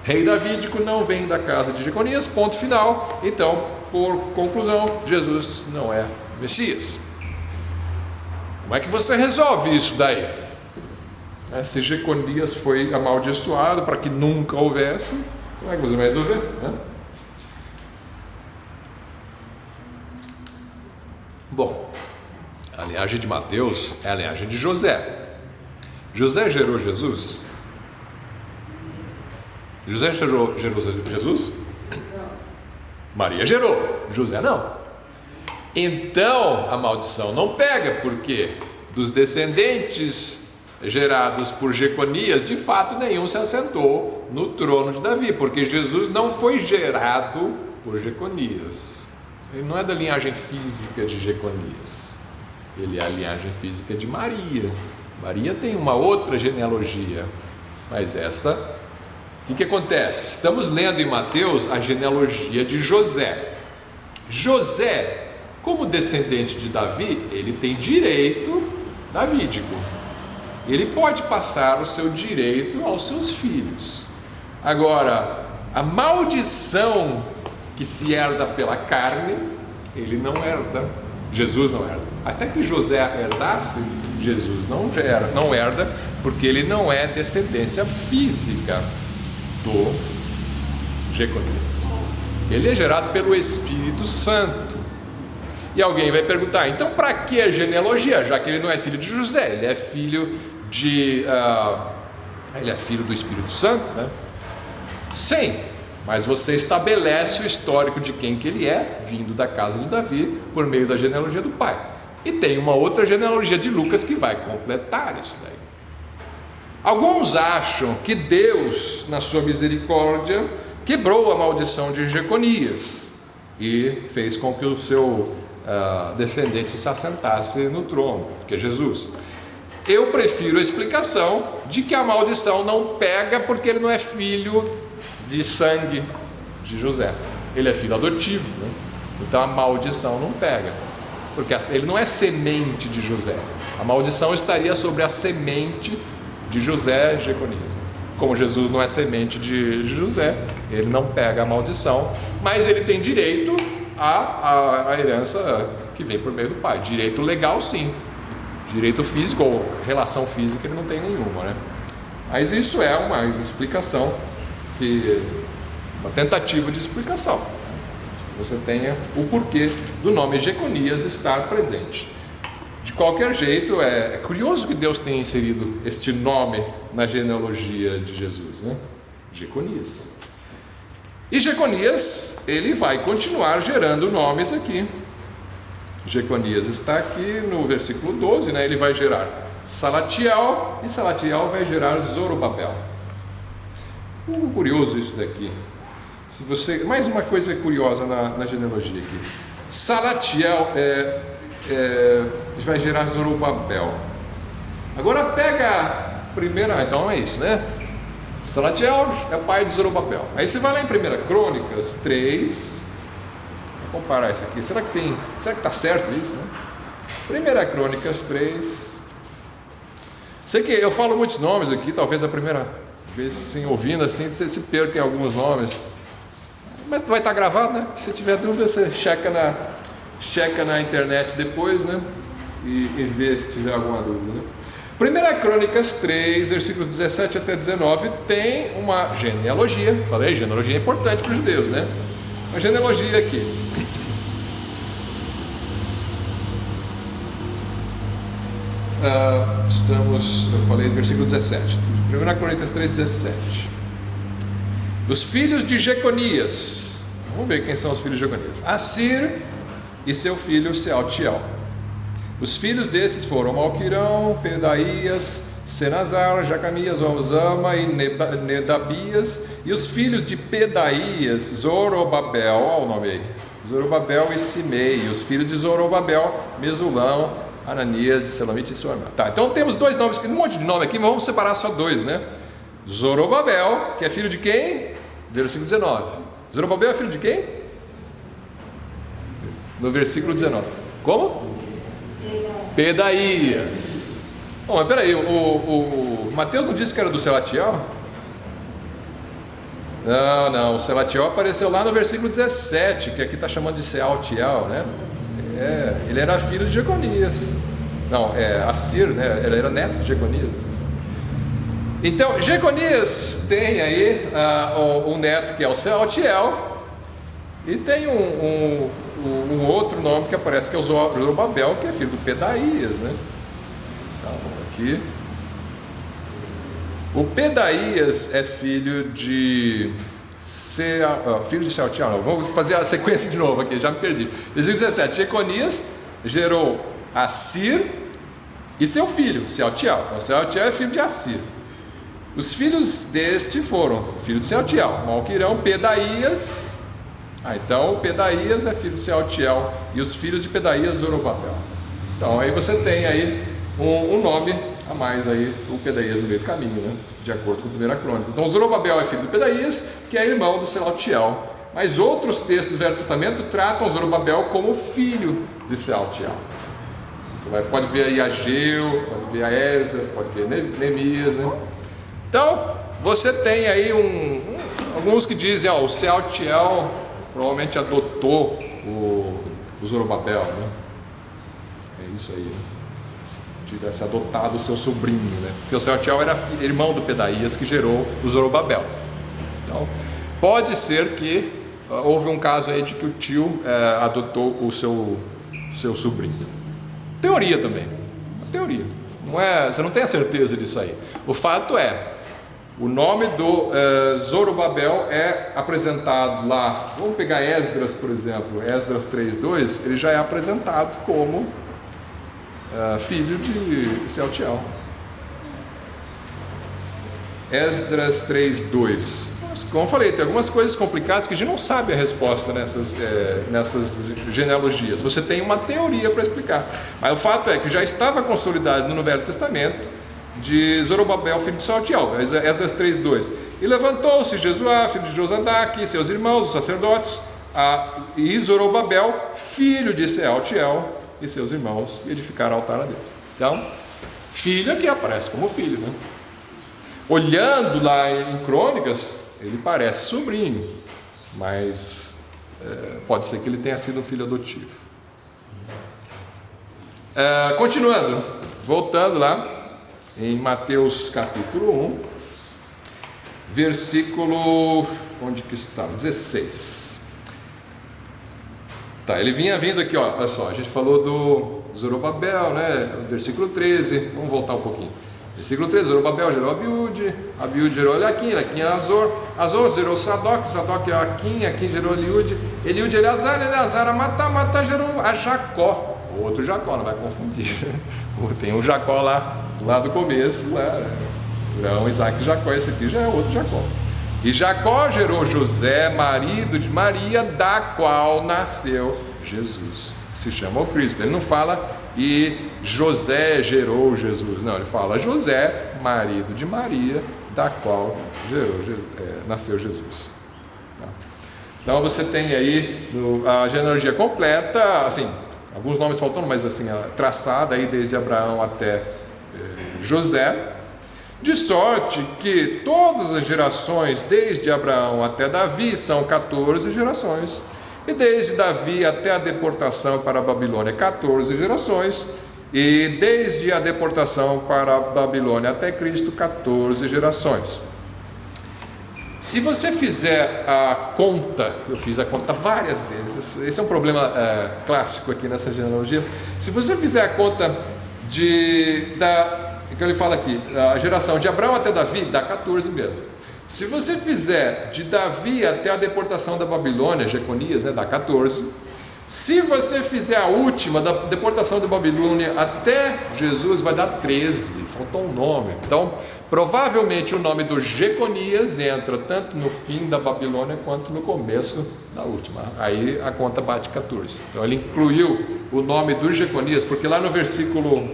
Rei davídico não vem da casa de Jeconias, ponto final. Então, por conclusão, Jesus não é Messias. Como é que você resolve isso daí? Se Jeconias foi amaldiçoado para que nunca houvesse, como é que você vai resolver? Bom, a linhagem de Mateus é a linhagem de José. José gerou Jesus? José gerou Jesus? Maria gerou, José não. Então a maldição não pega, porque dos descendentes gerados por Jeconias, de fato nenhum se assentou no trono de Davi, porque Jesus não foi gerado por Jeconias. Ele não é da linhagem física de Jeconias, ele é a linhagem física de Maria. Maria tem uma outra genealogia, mas essa, o que acontece? Estamos lendo em Mateus a genealogia de José. José, como descendente de Davi, ele tem direito davídico. Ele pode passar o seu direito aos seus filhos. Agora, a maldição que se herda pela carne, ele não herda. Jesus não herda. Até que José herdasse, Jesus não herda, porque ele não é descendência física do Jeconias. Ele é gerado pelo Espírito Santo. E alguém vai perguntar: então para que a genealogia? Já que ele não é filho de José, ele é filho ele é filho do Espírito Santo, né? Sim, mas você estabelece o histórico de quem que ele é, vindo da casa de Davi, por meio da genealogia do pai. E tem uma outra genealogia de Lucas que vai completar isso daí. Alguns acham que Deus, na sua misericórdia, quebrou a maldição de Jeconias e fez com que o seu descendente se assentasse no trono, que é Jesus. Eu prefiro a explicação de que a maldição não pega porque ele não é filho de sangue de José, ele é filho adotivo, né? Então a maldição não pega, porque ele não é semente de José. A maldição estaria sobre a semente de José Jeconias. Como Jesus não é semente de José, ele não pega a maldição, mas ele tem direito à herança que vem por meio do pai. Direito legal, sim. Direito físico ou relação física ele não tem nenhuma, né? Mas isso é uma explicação, uma tentativa de explicação. Você tenha o porquê do nome Jeconias estar presente. De qualquer jeito, é curioso que Deus tenha inserido este nome na genealogia de Jesus, né? Jeconias. E Jeconias, ele vai continuar gerando nomes aqui. Jeconias está aqui no versículo 12, né? Ele vai gerar Salatiel, e Salatiel vai gerar Zorobabel. Curioso isso daqui. Mais uma coisa curiosa na genealogia aqui. Salatiel vai gerar Zorobabel. Agora pega a primeira, então é isso, né? Salatiel é pai de Zorobabel. Aí você vai lá em 1 Crônicas 3. Vou comparar isso aqui. Será que está certo isso, né? 1 Crônicas 3. Sei que eu falo muitos nomes aqui, talvez a primeira vez assim, ouvindo assim, você se perca em alguns nomes. Mas vai estar gravado, né? Se tiver dúvida, você checa na internet depois, né? E vê se tiver alguma dúvida, né? 1 Crônicas 3, versículos 17 até 19, tem uma genealogia. Falei, genealogia é importante para os judeus, né? Uma genealogia aqui. Eu falei do versículo 17. 1 Crônicas 3, 17. Os filhos de Jeconias. Vamos ver quem são os filhos de Jeconias. Assir e seu filho Sealtiel. Os filhos desses foram Malquirão, Pedaías, Senazar, Jacamias, Osama e Nedabias. E os filhos de Pedaías, Zorobabel, olha o nome aí, Zorobabel e Simei. E os filhos de Zorobabel, Mesulão, Ananias e Selomite e sua irmã. Tá, então temos dois nomes, um monte de nome aqui, mas vamos separar só dois, né? Zorobabel, que é filho de quem? Versículo 19. Zorobabel é filho de quem? No versículo 19. Como? Pedaías. Bom, mas peraí, o Mateus não disse que era do Selatiel? Não, o Selatiel apareceu lá no versículo 17, que aqui está chamando de Sealtiel, né? Ele era filho de Jeconias. Não, Assir, né? Ele era neto de Jeconias. Então, Jeconias tem aí um neto que é o Sealtiel, e tem um outro nome que aparece que é o Zorobabel, que é filho do Pedaías, né? Então, aqui o Pedaías é filho de Sealtiel. Não, vamos fazer a sequência de novo aqui, já me perdi. Versículo 17, Jeconias gerou Assir e seu filho, Sealtiel. Então Sealtiel é filho de Assir. Os filhos deste foram filho de Sealtiel, Malquirão, Pedaías. Então o Pedaías é filho de Sealtiel e os filhos de Pedaías, Zorobabel. Então aí você tem aí um nome a mais aí, o Pedaías no meio do caminho, né? De acordo com a 1 Crônicas. Então Zorobabel é filho do Pedaías, que é irmão do Sealtiel. Mas outros textos do Velho Testamento tratam Zorobabel como filho de Sealtiel. Você pode ver aí Ageu, pode ver a Esdras, pode ver Neemias, né? Então você tem aí alguns que dizem, o Sealtiel provavelmente adotou o Zorobabel, né? É isso aí, né? Se tivesse adotado o seu sobrinho, né? Porque o Sealtiel era irmão do Pedaías, que gerou o Zorobabel. Então, pode ser que houve um caso aí de que o tio adotou o seu sobrinho. Teoria também, uma teoria. Não é, você não tem a certeza disso aí. O fato é, o nome do Zorobabel é apresentado lá. Vamos pegar Esdras, por exemplo. Esdras 3:2, ele já é apresentado como filho de Sealtiel. Esdras 3:2. Como eu falei, tem algumas coisas complicadas que a gente não sabe a resposta nessas genealogias. Você tem uma teoria para explicar, mas o fato é que já estava consolidado no Velho Testamento de Zorobabel, filho de Sealtiel. Esdras 3:2. E levantou-se Jesuá, filho de Josadaque, e seus irmãos, os sacerdotes, e Zorobabel, filho de Sealtiel, e seus irmãos, e edificaram altar a Deus. Então, filho aqui aparece como filho, né? Olhando lá em Crônicas, ele parece sobrinho, mas pode ser que ele tenha sido um filho adotivo. Continuando, voltando lá em Mateus capítulo 1, versículo, onde que está? 16. Tá, ele vinha vindo aqui, ó, olha só, a gente falou do Zorobabel, né? Versículo 13, vamos voltar um pouquinho. Versículo 13, Zorobabel gerou Abiúde, Abiúde gerou Eliaquim, Eliaquim Azor, Azor gerou Sadoc, Sadoc Eliaquim, Eliaquim gerou Eliúde, Eliúde Eleazar, Eleazar a Matá gerou a Jacó, outro Jacó, não vai confundir, tem um Jacó lá do começo, lá, Abraão, Isaac e Jacó, esse aqui já é outro Jacó. E Jacó gerou José, marido de Maria, da qual nasceu Jesus, se chama o Cristo. Ele não fala e José gerou Jesus, não, ele fala José, marido de Maria, da qual nasceu Jesus. Então você tem aí a genealogia completa, assim, alguns nomes faltando, mas assim, traçada aí desde Abraão até José, de sorte que todas as gerações, desde Abraão até Davi, são 14 gerações, e desde Davi até a deportação para a Babilônia, 14 gerações, e desde a deportação para a Babilônia até Cristo, 14 gerações. Se você fizer a conta, eu fiz a conta várias vezes, esse é um problema clássico aqui nessa genealogia. Se você fizer a conta que ele fala aqui, a geração de Abraão até Davi, dá 14 mesmo. Se você fizer de Davi até a deportação da Babilônia, Jeconias, dá 14. Se você fizer a última, da deportação da Babilônia até Jesus, vai dar 13, faltou um nome. Então, provavelmente o nome do Jeconias entra tanto no fim da Babilônia quanto no começo da última. Aí a conta bate 14. Então ele incluiu o nome do Jeconias, porque lá no versículo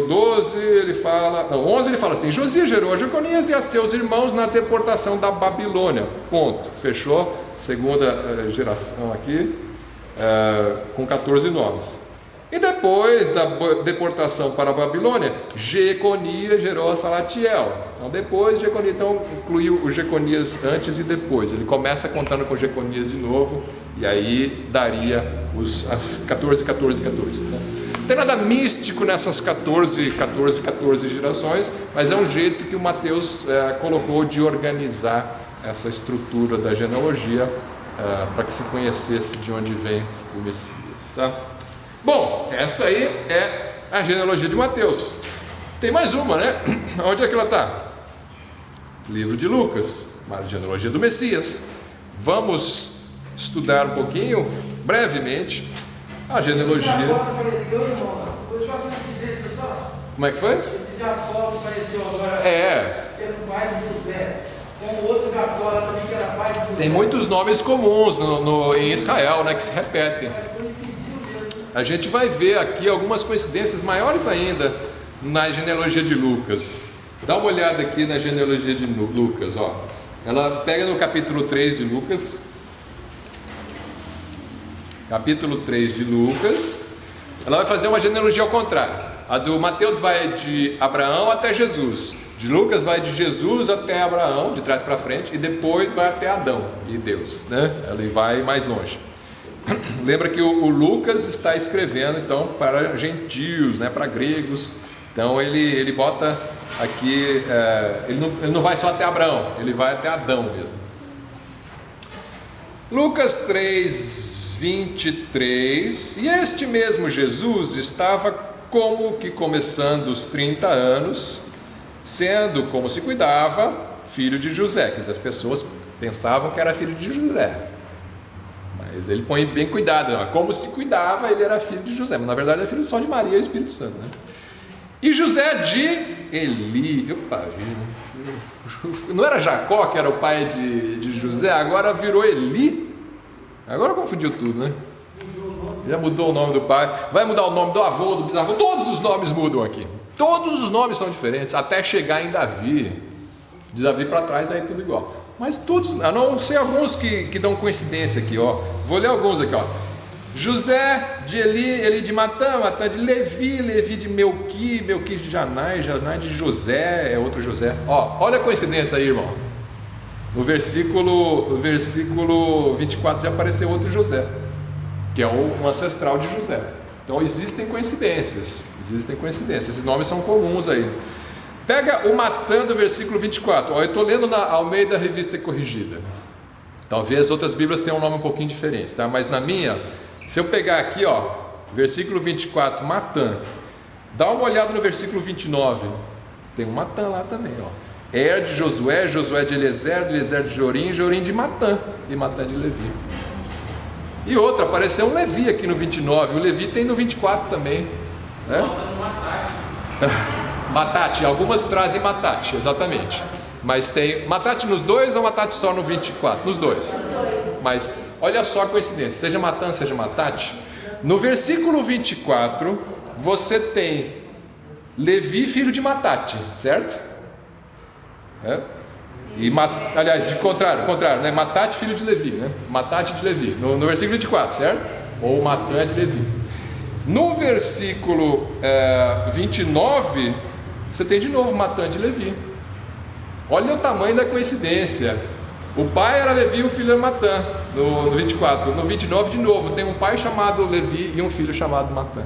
12 ele fala, não, 11 ele fala assim: Josias gerou a Jeconias e a seus irmãos na deportação da Babilônia. Ponto. Fechou. Segunda geração aqui, com 14 nomes. E depois da deportação para a Babilônia, Jeconias gerou a Salatiel. Então depois Jeconias, então incluiu o Jeconias antes e depois. Ele começa contando com Jeconias de novo, e aí daria as 14, né? Não tem nada místico nessas 14 gerações, mas é um jeito que o Mateus colocou de organizar essa estrutura da genealogia, para que se conhecesse de onde vem o Messias, tá? Bom, essa aí é a genealogia de Mateus. Tem mais uma, né? Onde é que ela está? Livro de Lucas, a genealogia do Messias. Vamos estudar um pouquinho, brevemente, a genealogia. Como é que foi? Esse Jacó que apareceu agora sendo pai de José. Como outro Jacó lá também que era pai de José. Tem muitos nomes comuns em Israel, né, que se repetem. A gente vai ver aqui algumas coincidências maiores ainda na genealogia de Lucas. Dá uma olhada aqui na genealogia de Lucas, ó. Ela pega no capítulo 3 de Lucas. Capítulo 3 de Lucas. Ela vai fazer uma genealogia ao contrário. A do Mateus vai de Abraão até Jesus. De Lucas vai de Jesus até Abraão, de trás para frente, e depois vai até Adão e Deus, né? Ele vai mais longe. Lembra que o Lucas está escrevendo então para gentios, né, para gregos. Então ele bota aqui, ele não vai só até Abraão, ele vai até Adão mesmo. Lucas 3, 23. E este mesmo Jesus estava como que começando os 30 anos, sendo como se cuidava, filho de José, quer dizer, as pessoas pensavam que era filho de José, mas ele põe bem cuidado, como se cuidava, ele era filho de José, mas na verdade é filho só de Maria e o Espírito Santo, né? E José de Eli, opa, não era Jacó que era o pai de José, agora virou Eli, agora confundiu tudo, né? Já mudou o nome do pai, vai mudar o nome do avô, do bisavô, todos os nomes mudam aqui, todos os nomes são diferentes, até chegar em Davi, de Davi para trás aí tudo igual, mas todos, a não ser alguns que dão coincidência aqui, ó. Vou ler alguns aqui, ó. José de Eli, Eli de Matã, Matã de Levi, Levi de Melqui, Melqui de Janai, Janai de José, é outro José. Ó, olha a coincidência aí, irmão. No versículo 24 já apareceu outro José, que é um ancestral de José. Então existem coincidências, esses nomes são comuns aí. Pega o Matã do versículo 24, ó, eu estou lendo na Almeida Revista e Corrigida. Talvez outras bíblias tenham um nome um pouquinho diferente, tá? Mas na minha, se eu pegar aqui, ó, versículo 24, Matã, dá uma olhada no versículo 29, tem um Matã lá também, ó. De Josué, Josué de Eliezer de Jorim, Jorim de Matã, e Matã de Levi. E outra, apareceu um Levi aqui no 29, o Levi tem no 24 também, né? Matate, algumas trazem Matate, exatamente. Mas tem Matate nos dois ou Matate só no 24? Nos dois. Mas olha só a coincidência, seja Matã, seja Matate. No versículo 24, você tem Levi, filho de Matate, certo? E aliás, de contrário, né? Matate, filho de Levi, né? Matate de Levi, no versículo 24, certo? Ou Matã de Levi. No versículo 29, você tem de novo Matã de Levi. Olha o tamanho da coincidência. O pai era Levi e o filho era Matã, no 24. No 29, de novo, tem um pai chamado Levi e um filho chamado Matã.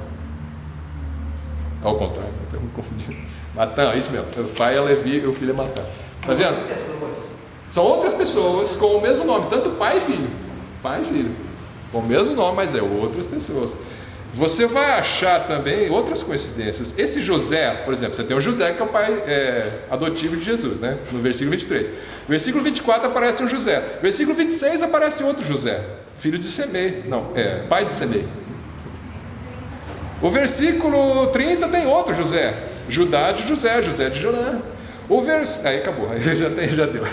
Ao contrário, estou me confundindo. Matã, isso mesmo. O pai é Levi e o filho é Matã. Está vendo? São outras pessoas com o mesmo nome, tanto pai e filho. Pai e filho. Com o mesmo nome, mas é outras pessoas. Você vai achar também outras coincidências. Esse José, por exemplo, você tem o José que é o pai adotivo de Jesus, né? No versículo 23. No versículo 24 aparece um José. No versículo 26 aparece outro José, filho de Semei. Não, pai de Semei. O versículo 30 tem outro José, Judá de José, José de Jorã. Aí acabou, aí já deu.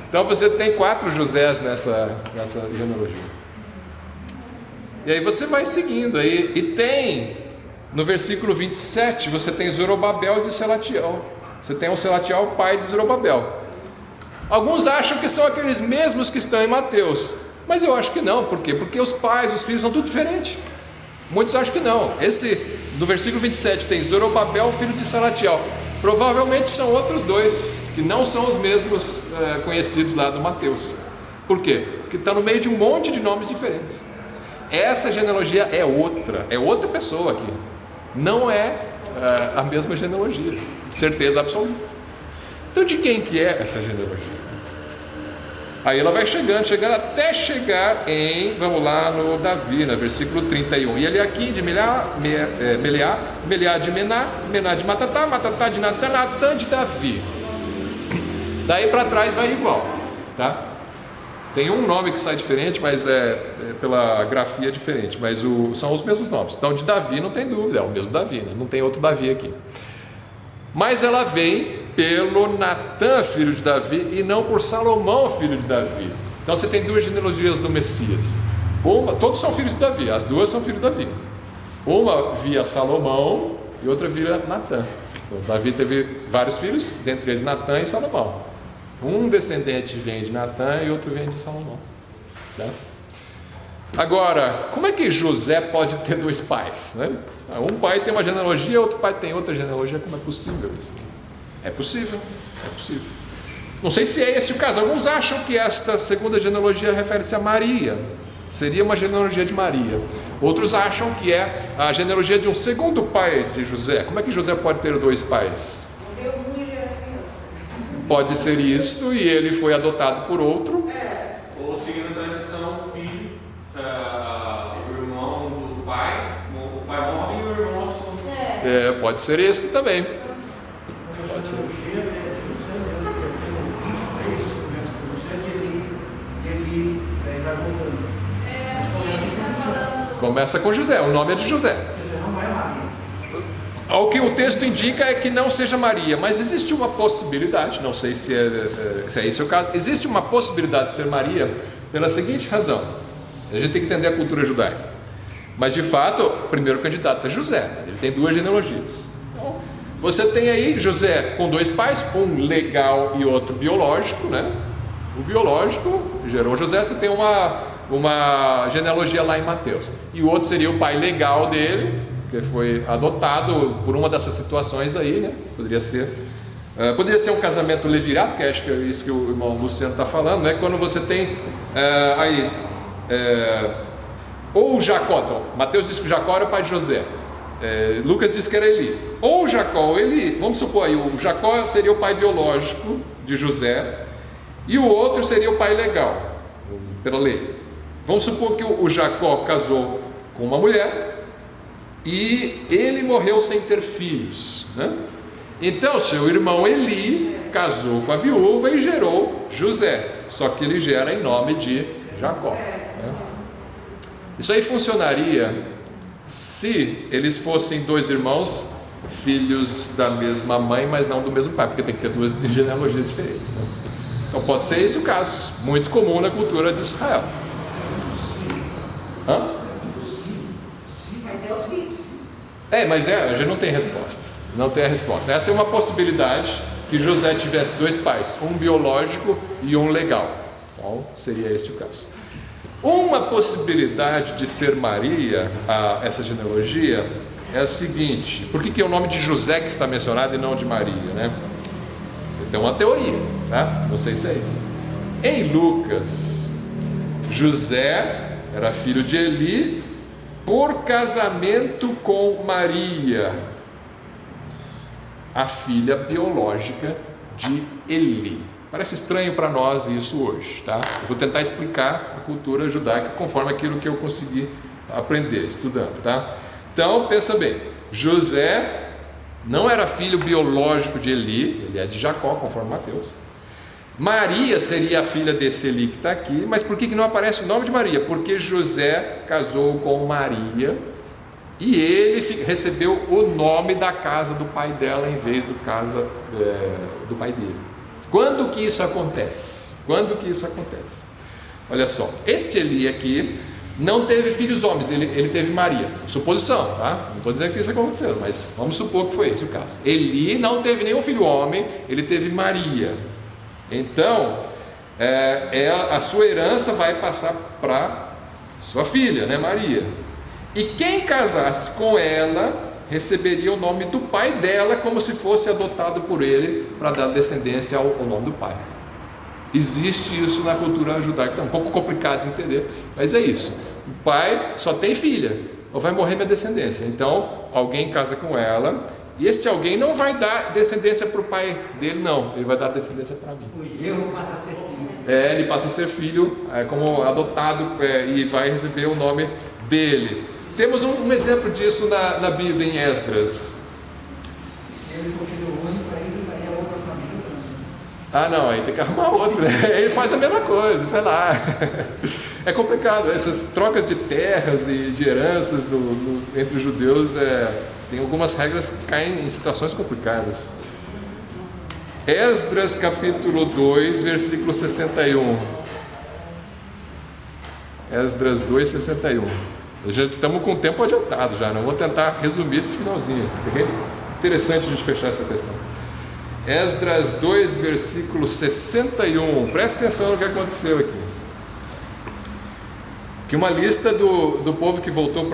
Então você tem 4 Josés nessa genealogia. E aí você vai seguindo aí, e tem no versículo 27, você tem Zorobabel de Selatiel. Você tem o Selatiel, pai de Zorobabel. Alguns acham que são aqueles mesmos que estão em Mateus, mas eu acho que não. Por quê? Porque os pais, os filhos são tudo diferente. Muitos acham que não. Esse do versículo 27 tem Zorobabel, filho de Selatiel. Provavelmente são outros dois, que não são os mesmos conhecidos lá do Mateus. Por quê? Porque está no meio de um monte de nomes diferentes. Essa genealogia é outra pessoa aqui. Não é a mesma genealogia, certeza absoluta. Então de quem que é essa genealogia? Aí ela vai chegando até chegar em, vamos lá no Davi, no versículo 31. E ele aqui de Meleá de Mená, Mená de Matatá, Matatá de Natã, Natã de Davi. Daí para trás vai igual, tá? Tem um nome que sai diferente, mas pela grafia diferente, mas são os mesmos nomes. Então de Davi não tem dúvida, é o mesmo Davi, né? Não tem outro Davi aqui. Mas ela vem pelo Natã, filho de Davi, e não por Salomão, filho de Davi. Então você tem 2 genealogias do Messias. Todos são filhos de Davi, as 2 são filhos de Davi. Uma via Salomão e outra via Natã. Então, Davi teve vários filhos, dentre eles Natã e Salomão. Um descendente vem de Natã e outro vem de Salomão. Tá? Agora, como é que José pode ter 2 pais, né? Um pai tem uma genealogia, outro pai tem outra genealogia. Como é possível isso? É possível. Não sei se é esse o caso. Alguns acham que esta segunda genealogia refere-se a Maria. Seria uma genealogia de Maria. Outros acham que é a genealogia de um segundo pai de José. Como é que José pode ter 2 pais? Pode ser isso, e ele foi adotado por outro. Ou seguindo a tradição, o filho, o irmão do pai, o pai morre e o irmão assume. Pode ser esse também. Pode ser. Começa com José, o nome é de José. O que o texto indica é que não seja Maria, mas existe uma possibilidade, não sei se é esse o caso, existe uma possibilidade de ser Maria pela seguinte razão: a gente tem que entender a cultura judaica. Mas de fato, o primeiro candidato é José, ele tem duas genealogias. Então, você tem aí José com dois pais, um legal e outro biológico, né? O biológico gerou José, você tem uma genealogia lá em Mateus. E o outro seria o pai legal dele, que foi adotado por uma dessas situações aí, né? Poderia ser um casamento levirato, que acho que é isso que o irmão Luciano está falando, né? Quando você tem ou Jacó, então, Mateus diz que Jacó era o pai de José, Lucas diz que era Eli, ou Jacó ou Eli, vamos supor aí, o Jacó seria o pai biológico de José, e o outro seria o pai legal, pela lei. Vamos supor que o Jacó casou com uma mulher, e ele morreu sem ter filhos, né? Então seu irmão Eli casou com a viúva e gerou José, só que ele gera em nome de Jacó, né? Isso aí funcionaria se eles fossem dois irmãos, filhos da mesma mãe, mas não do mesmo pai, porque tem que ter duas genealogias diferentes, né? Então pode ser esse o caso, muito comum na cultura de Israel. Mas a gente não tem resposta. Não tem a resposta. Essa é uma possibilidade, que José tivesse dois pais, um biológico e um legal. Então seria este o caso. Uma possibilidade de ser Maria, essa genealogia, é a seguinte: por que é o nome de José que está mencionado e não de Maria, né? Tem uma teoria, tá? Não sei se é isso. Em Lucas, José era filho de Eli por casamento com Maria, a filha biológica de Eli. Parece estranho para nós isso hoje, tá? Eu vou tentar explicar a cultura judaica conforme aquilo que eu consegui aprender estudando, tá? Então, pensa bem, José não era filho biológico de Eli, ele é de Jacó, conforme Mateus. Maria seria a filha desse Eli que está aqui, mas por que não aparece o nome de Maria? Porque José casou com Maria e ele recebeu o nome da casa do pai dela em vez do pai dele. Quando que isso acontece? Olha só, este Eli aqui não teve filhos homens, ele teve Maria. Suposição, tá? Não estou dizendo que isso aconteceu, mas vamos supor que foi esse o caso. Eli não teve nenhum filho homem, ele teve Maria. Então, a sua herança vai passar para sua filha, né, Maria. E quem casasse com ela receberia o nome do pai dela, como se fosse adotado por ele, para dar descendência ao nome do pai. Existe isso na cultura judaica, é um pouco complicado de entender, mas é isso. O pai só tem filha, ou vai morrer minha descendência. Então, alguém casa com ela, e esse alguém não vai dar descendência para o pai dele, não, ele vai dar descendência para mim. O genro passa a ser filho. Ele passa a ser filho como adotado, e vai receber o nome dele. Temos um exemplo disso na Bíblia, em Esdras. Se ele for filho único, aí é outra família. Não, aí tem que arrumar outro. Ele faz a mesma coisa, sei lá. É complicado, essas trocas de terras e de heranças entre os judeus, tem algumas regras que caem em situações complicadas. Esdras capítulo 2, versículo 61. Esdras 2, 61. Já estamos com o tempo adiantado já, não vou tentar resumir esse finalzinho, porque é interessante a gente fechar essa questão. Esdras 2, versículo 61, presta atenção no que aconteceu aqui. Que uma lista do povo que voltou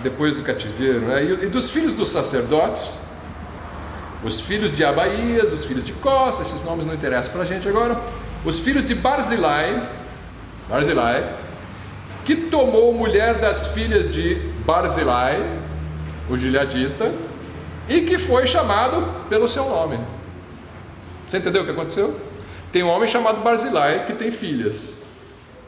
depois do cativeiro, né? E dos filhos dos sacerdotes, os filhos de Abaías, os filhos de Cós, esses nomes não interessam para a gente agora, os filhos de Barzilai, que tomou mulher das filhas de Barzilai, o gileadita, e que foi chamado pelo seu nome. Você entendeu o que aconteceu? Tem um homem chamado Barzilai que tem filhas,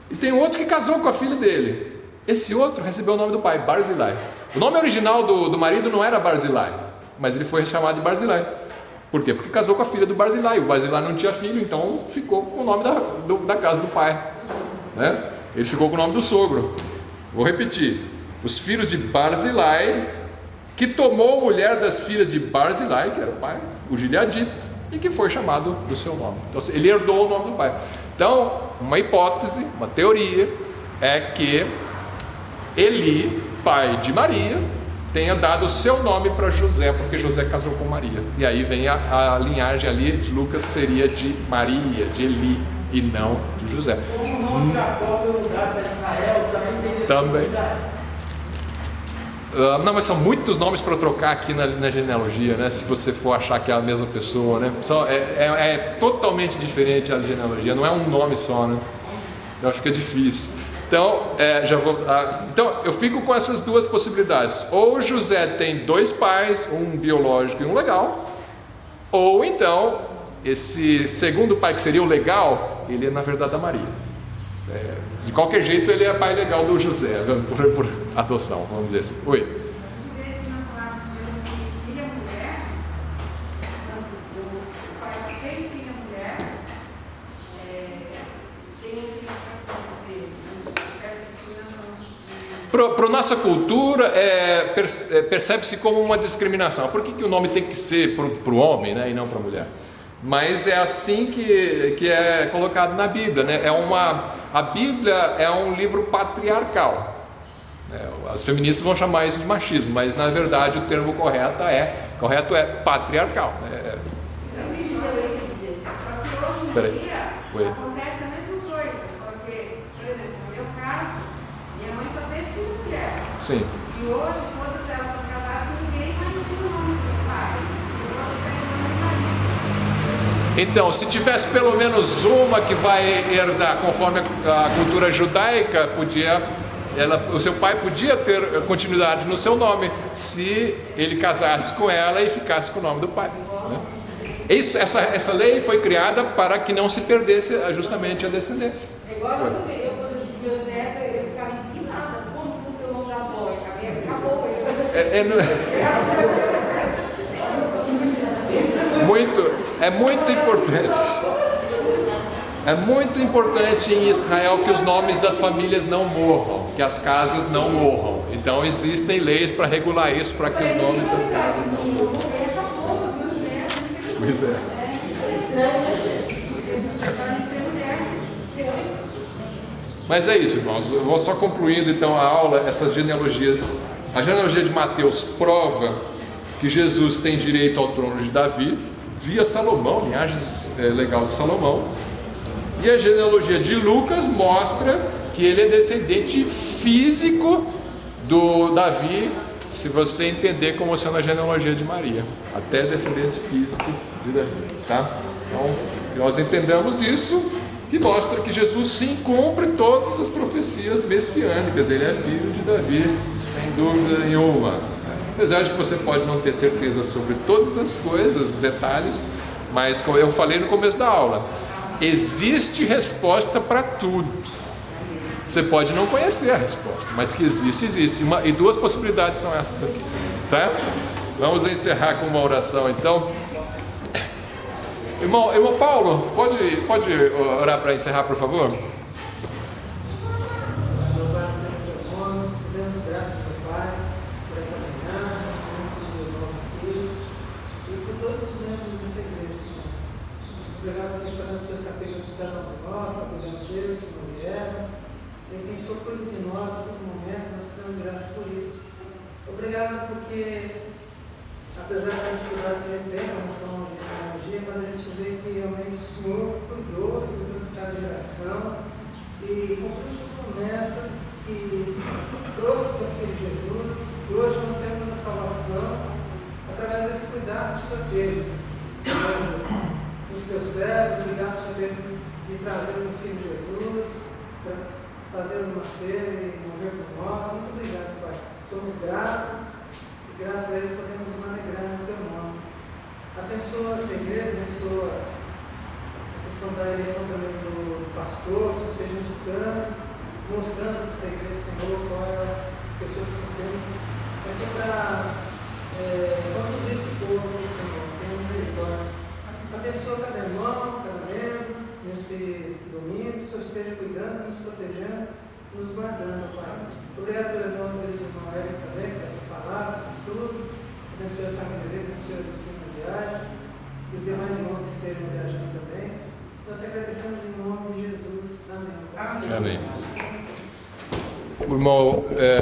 e tem outro que casou com a filha dele. Esse outro recebeu o nome do pai, Barzilai. O nome original do marido não era Barzilai, mas ele foi chamado de Barzilai. Por quê? Porque casou com a filha do Barzilai. O Barzilai não tinha filho, então ficou com o nome da casa do pai, né? Ele ficou com o nome do sogro. Vou repetir: os filhos de Barzilai, que tomou mulher das filhas de Barzilai, que era o pai, o Gileadita, e que foi chamado do seu nome. Então ele herdou o nome do pai. Então, uma hipótese, uma teoria, é que Eli, pai de Maria, tenha dado o seu nome para José, porque José casou com Maria. E aí vem a linhagem ali de Lucas, seria de Maria, de Eli, e não de José. Como o nome de Jacó foi mudado para Israel, também tem Também. necessidade. Não, mas são muitos nomes para trocar aqui na genealogia, né? Se você for achar que é a mesma pessoa, né? É totalmente diferente a genealogia, não é um nome só, né? Então fica difícil. Então, então eu fico com essas duas possibilidades. Ou José tem dois pais, um biológico e um legal, ou então esse segundo pai, que seria o legal, ele é na verdade da Maria. De qualquer jeito, ele é pai legal do José, por adoção, vamos dizer assim. Oi? A gente vê aqui na palavra de Deus que filha é mulher, o pai que tem filha mulher, tem assim, certa discriminação. Para a nossa cultura, percebe-se como uma discriminação. Por que o nome tem que ser para o homem, né, e não para a mulher? Mas é assim que é colocado na Bíblia, né? A Bíblia é um livro patriarcal. As feministas vão chamar isso de machismo, mas na verdade o termo correto é patriarcal. Eu entendi o que eu ia dizer. Só que hoje em Peraí. dia Oi. acontece a mesma coisa. Porque, por exemplo, no meu caso, minha mãe só teve filho mulher. Sim. E hoje todas elas são casadas e ninguém mais tem o nome do meu pai. Todas têm o nome do marido. Então, se tivesse pelo menos uma que vai herdar conforme a cultura judaica, o seu pai podia ter continuidade no seu nome, se ele casasse com ela e ficasse com o nome do pai, né? Essa lei foi criada para que não se perdesse justamente a descendência. É igual eu também, quando eu tive meus netos, eu ficava indignada. Como que eu não dá boia? Acabou. É muito importante. É muito importante em Israel que os nomes das famílias não morram, que as casas não morram. Então existem leis para regular isso, para que os nomes das casas não morram. Pois é. Mas é isso, irmãos. Eu vou só concluindo então a aula, essas genealogias. A genealogia de Mateus prova que Jesus tem direito ao trono de Davi via Salomão, linhagem legal de Salomão. E a genealogia de Lucas mostra que ele é descendente físico do Davi, se você entender como sendo a genealogia de Maria, até descendente físico de Davi, tá? Então, nós entendemos isso, que mostra que Jesus sim cumpre todas as profecias messiânicas, ele é filho de Davi, sem dúvida nenhuma. Apesar de que você pode não ter certeza sobre todas as coisas, detalhes, mas como eu falei no começo da aula, existe resposta para tudo. Você pode não conhecer a resposta, mas que existe. E duas possibilidades são essas aqui, tá? Vamos encerrar com uma oração então. Irmão Paulo, pode orar para encerrar, por favor? Obrigado por estar nos seus capítulos de cada um de nós, está cuidando deles, se não vieram. Enfim, Senhor, cuida de nós a todo momento, nós temos graça por isso. Obrigado porque, apesar das dificuldades que a gente tem com relação à tecnologia, mas a gente vê que realmente o Senhor cuidou de cada geração e cumpriu a promessa que trouxe para o Filho Jesus. E hoje nós temos a salvação através desse cuidado que o Senhor teve. Os teus servos, obrigado, Senhor, de trazer o Filho de Jesus, fazendo nascer e morrer por nós. Muito obrigado, Pai. Somos gratos e graças a isso podemos nos alegrar no teu nome. Abençoa essa igreja, abençoa a questão da eleição também do pastor, que esteja indicando, mostrando para essa igreja, Senhor, qual é a pessoa que o Senhor tem aqui para conduzir esse povo, Senhor, tem misericórdia. Abençoa cada irmão, cada membro, nesse domingo, que o Senhor esteja cuidando, nos protegendo, nos guardando, Pai. Obrigado pelo irmão do irmão Eric também, por essa palavra, esse estudo. Abençoe a família dele, abençoe o ensino de viagem, e os demais irmãos que estejam viajando também. Nós agradecemos em nome de Jesus. Amém. Amém. O irmão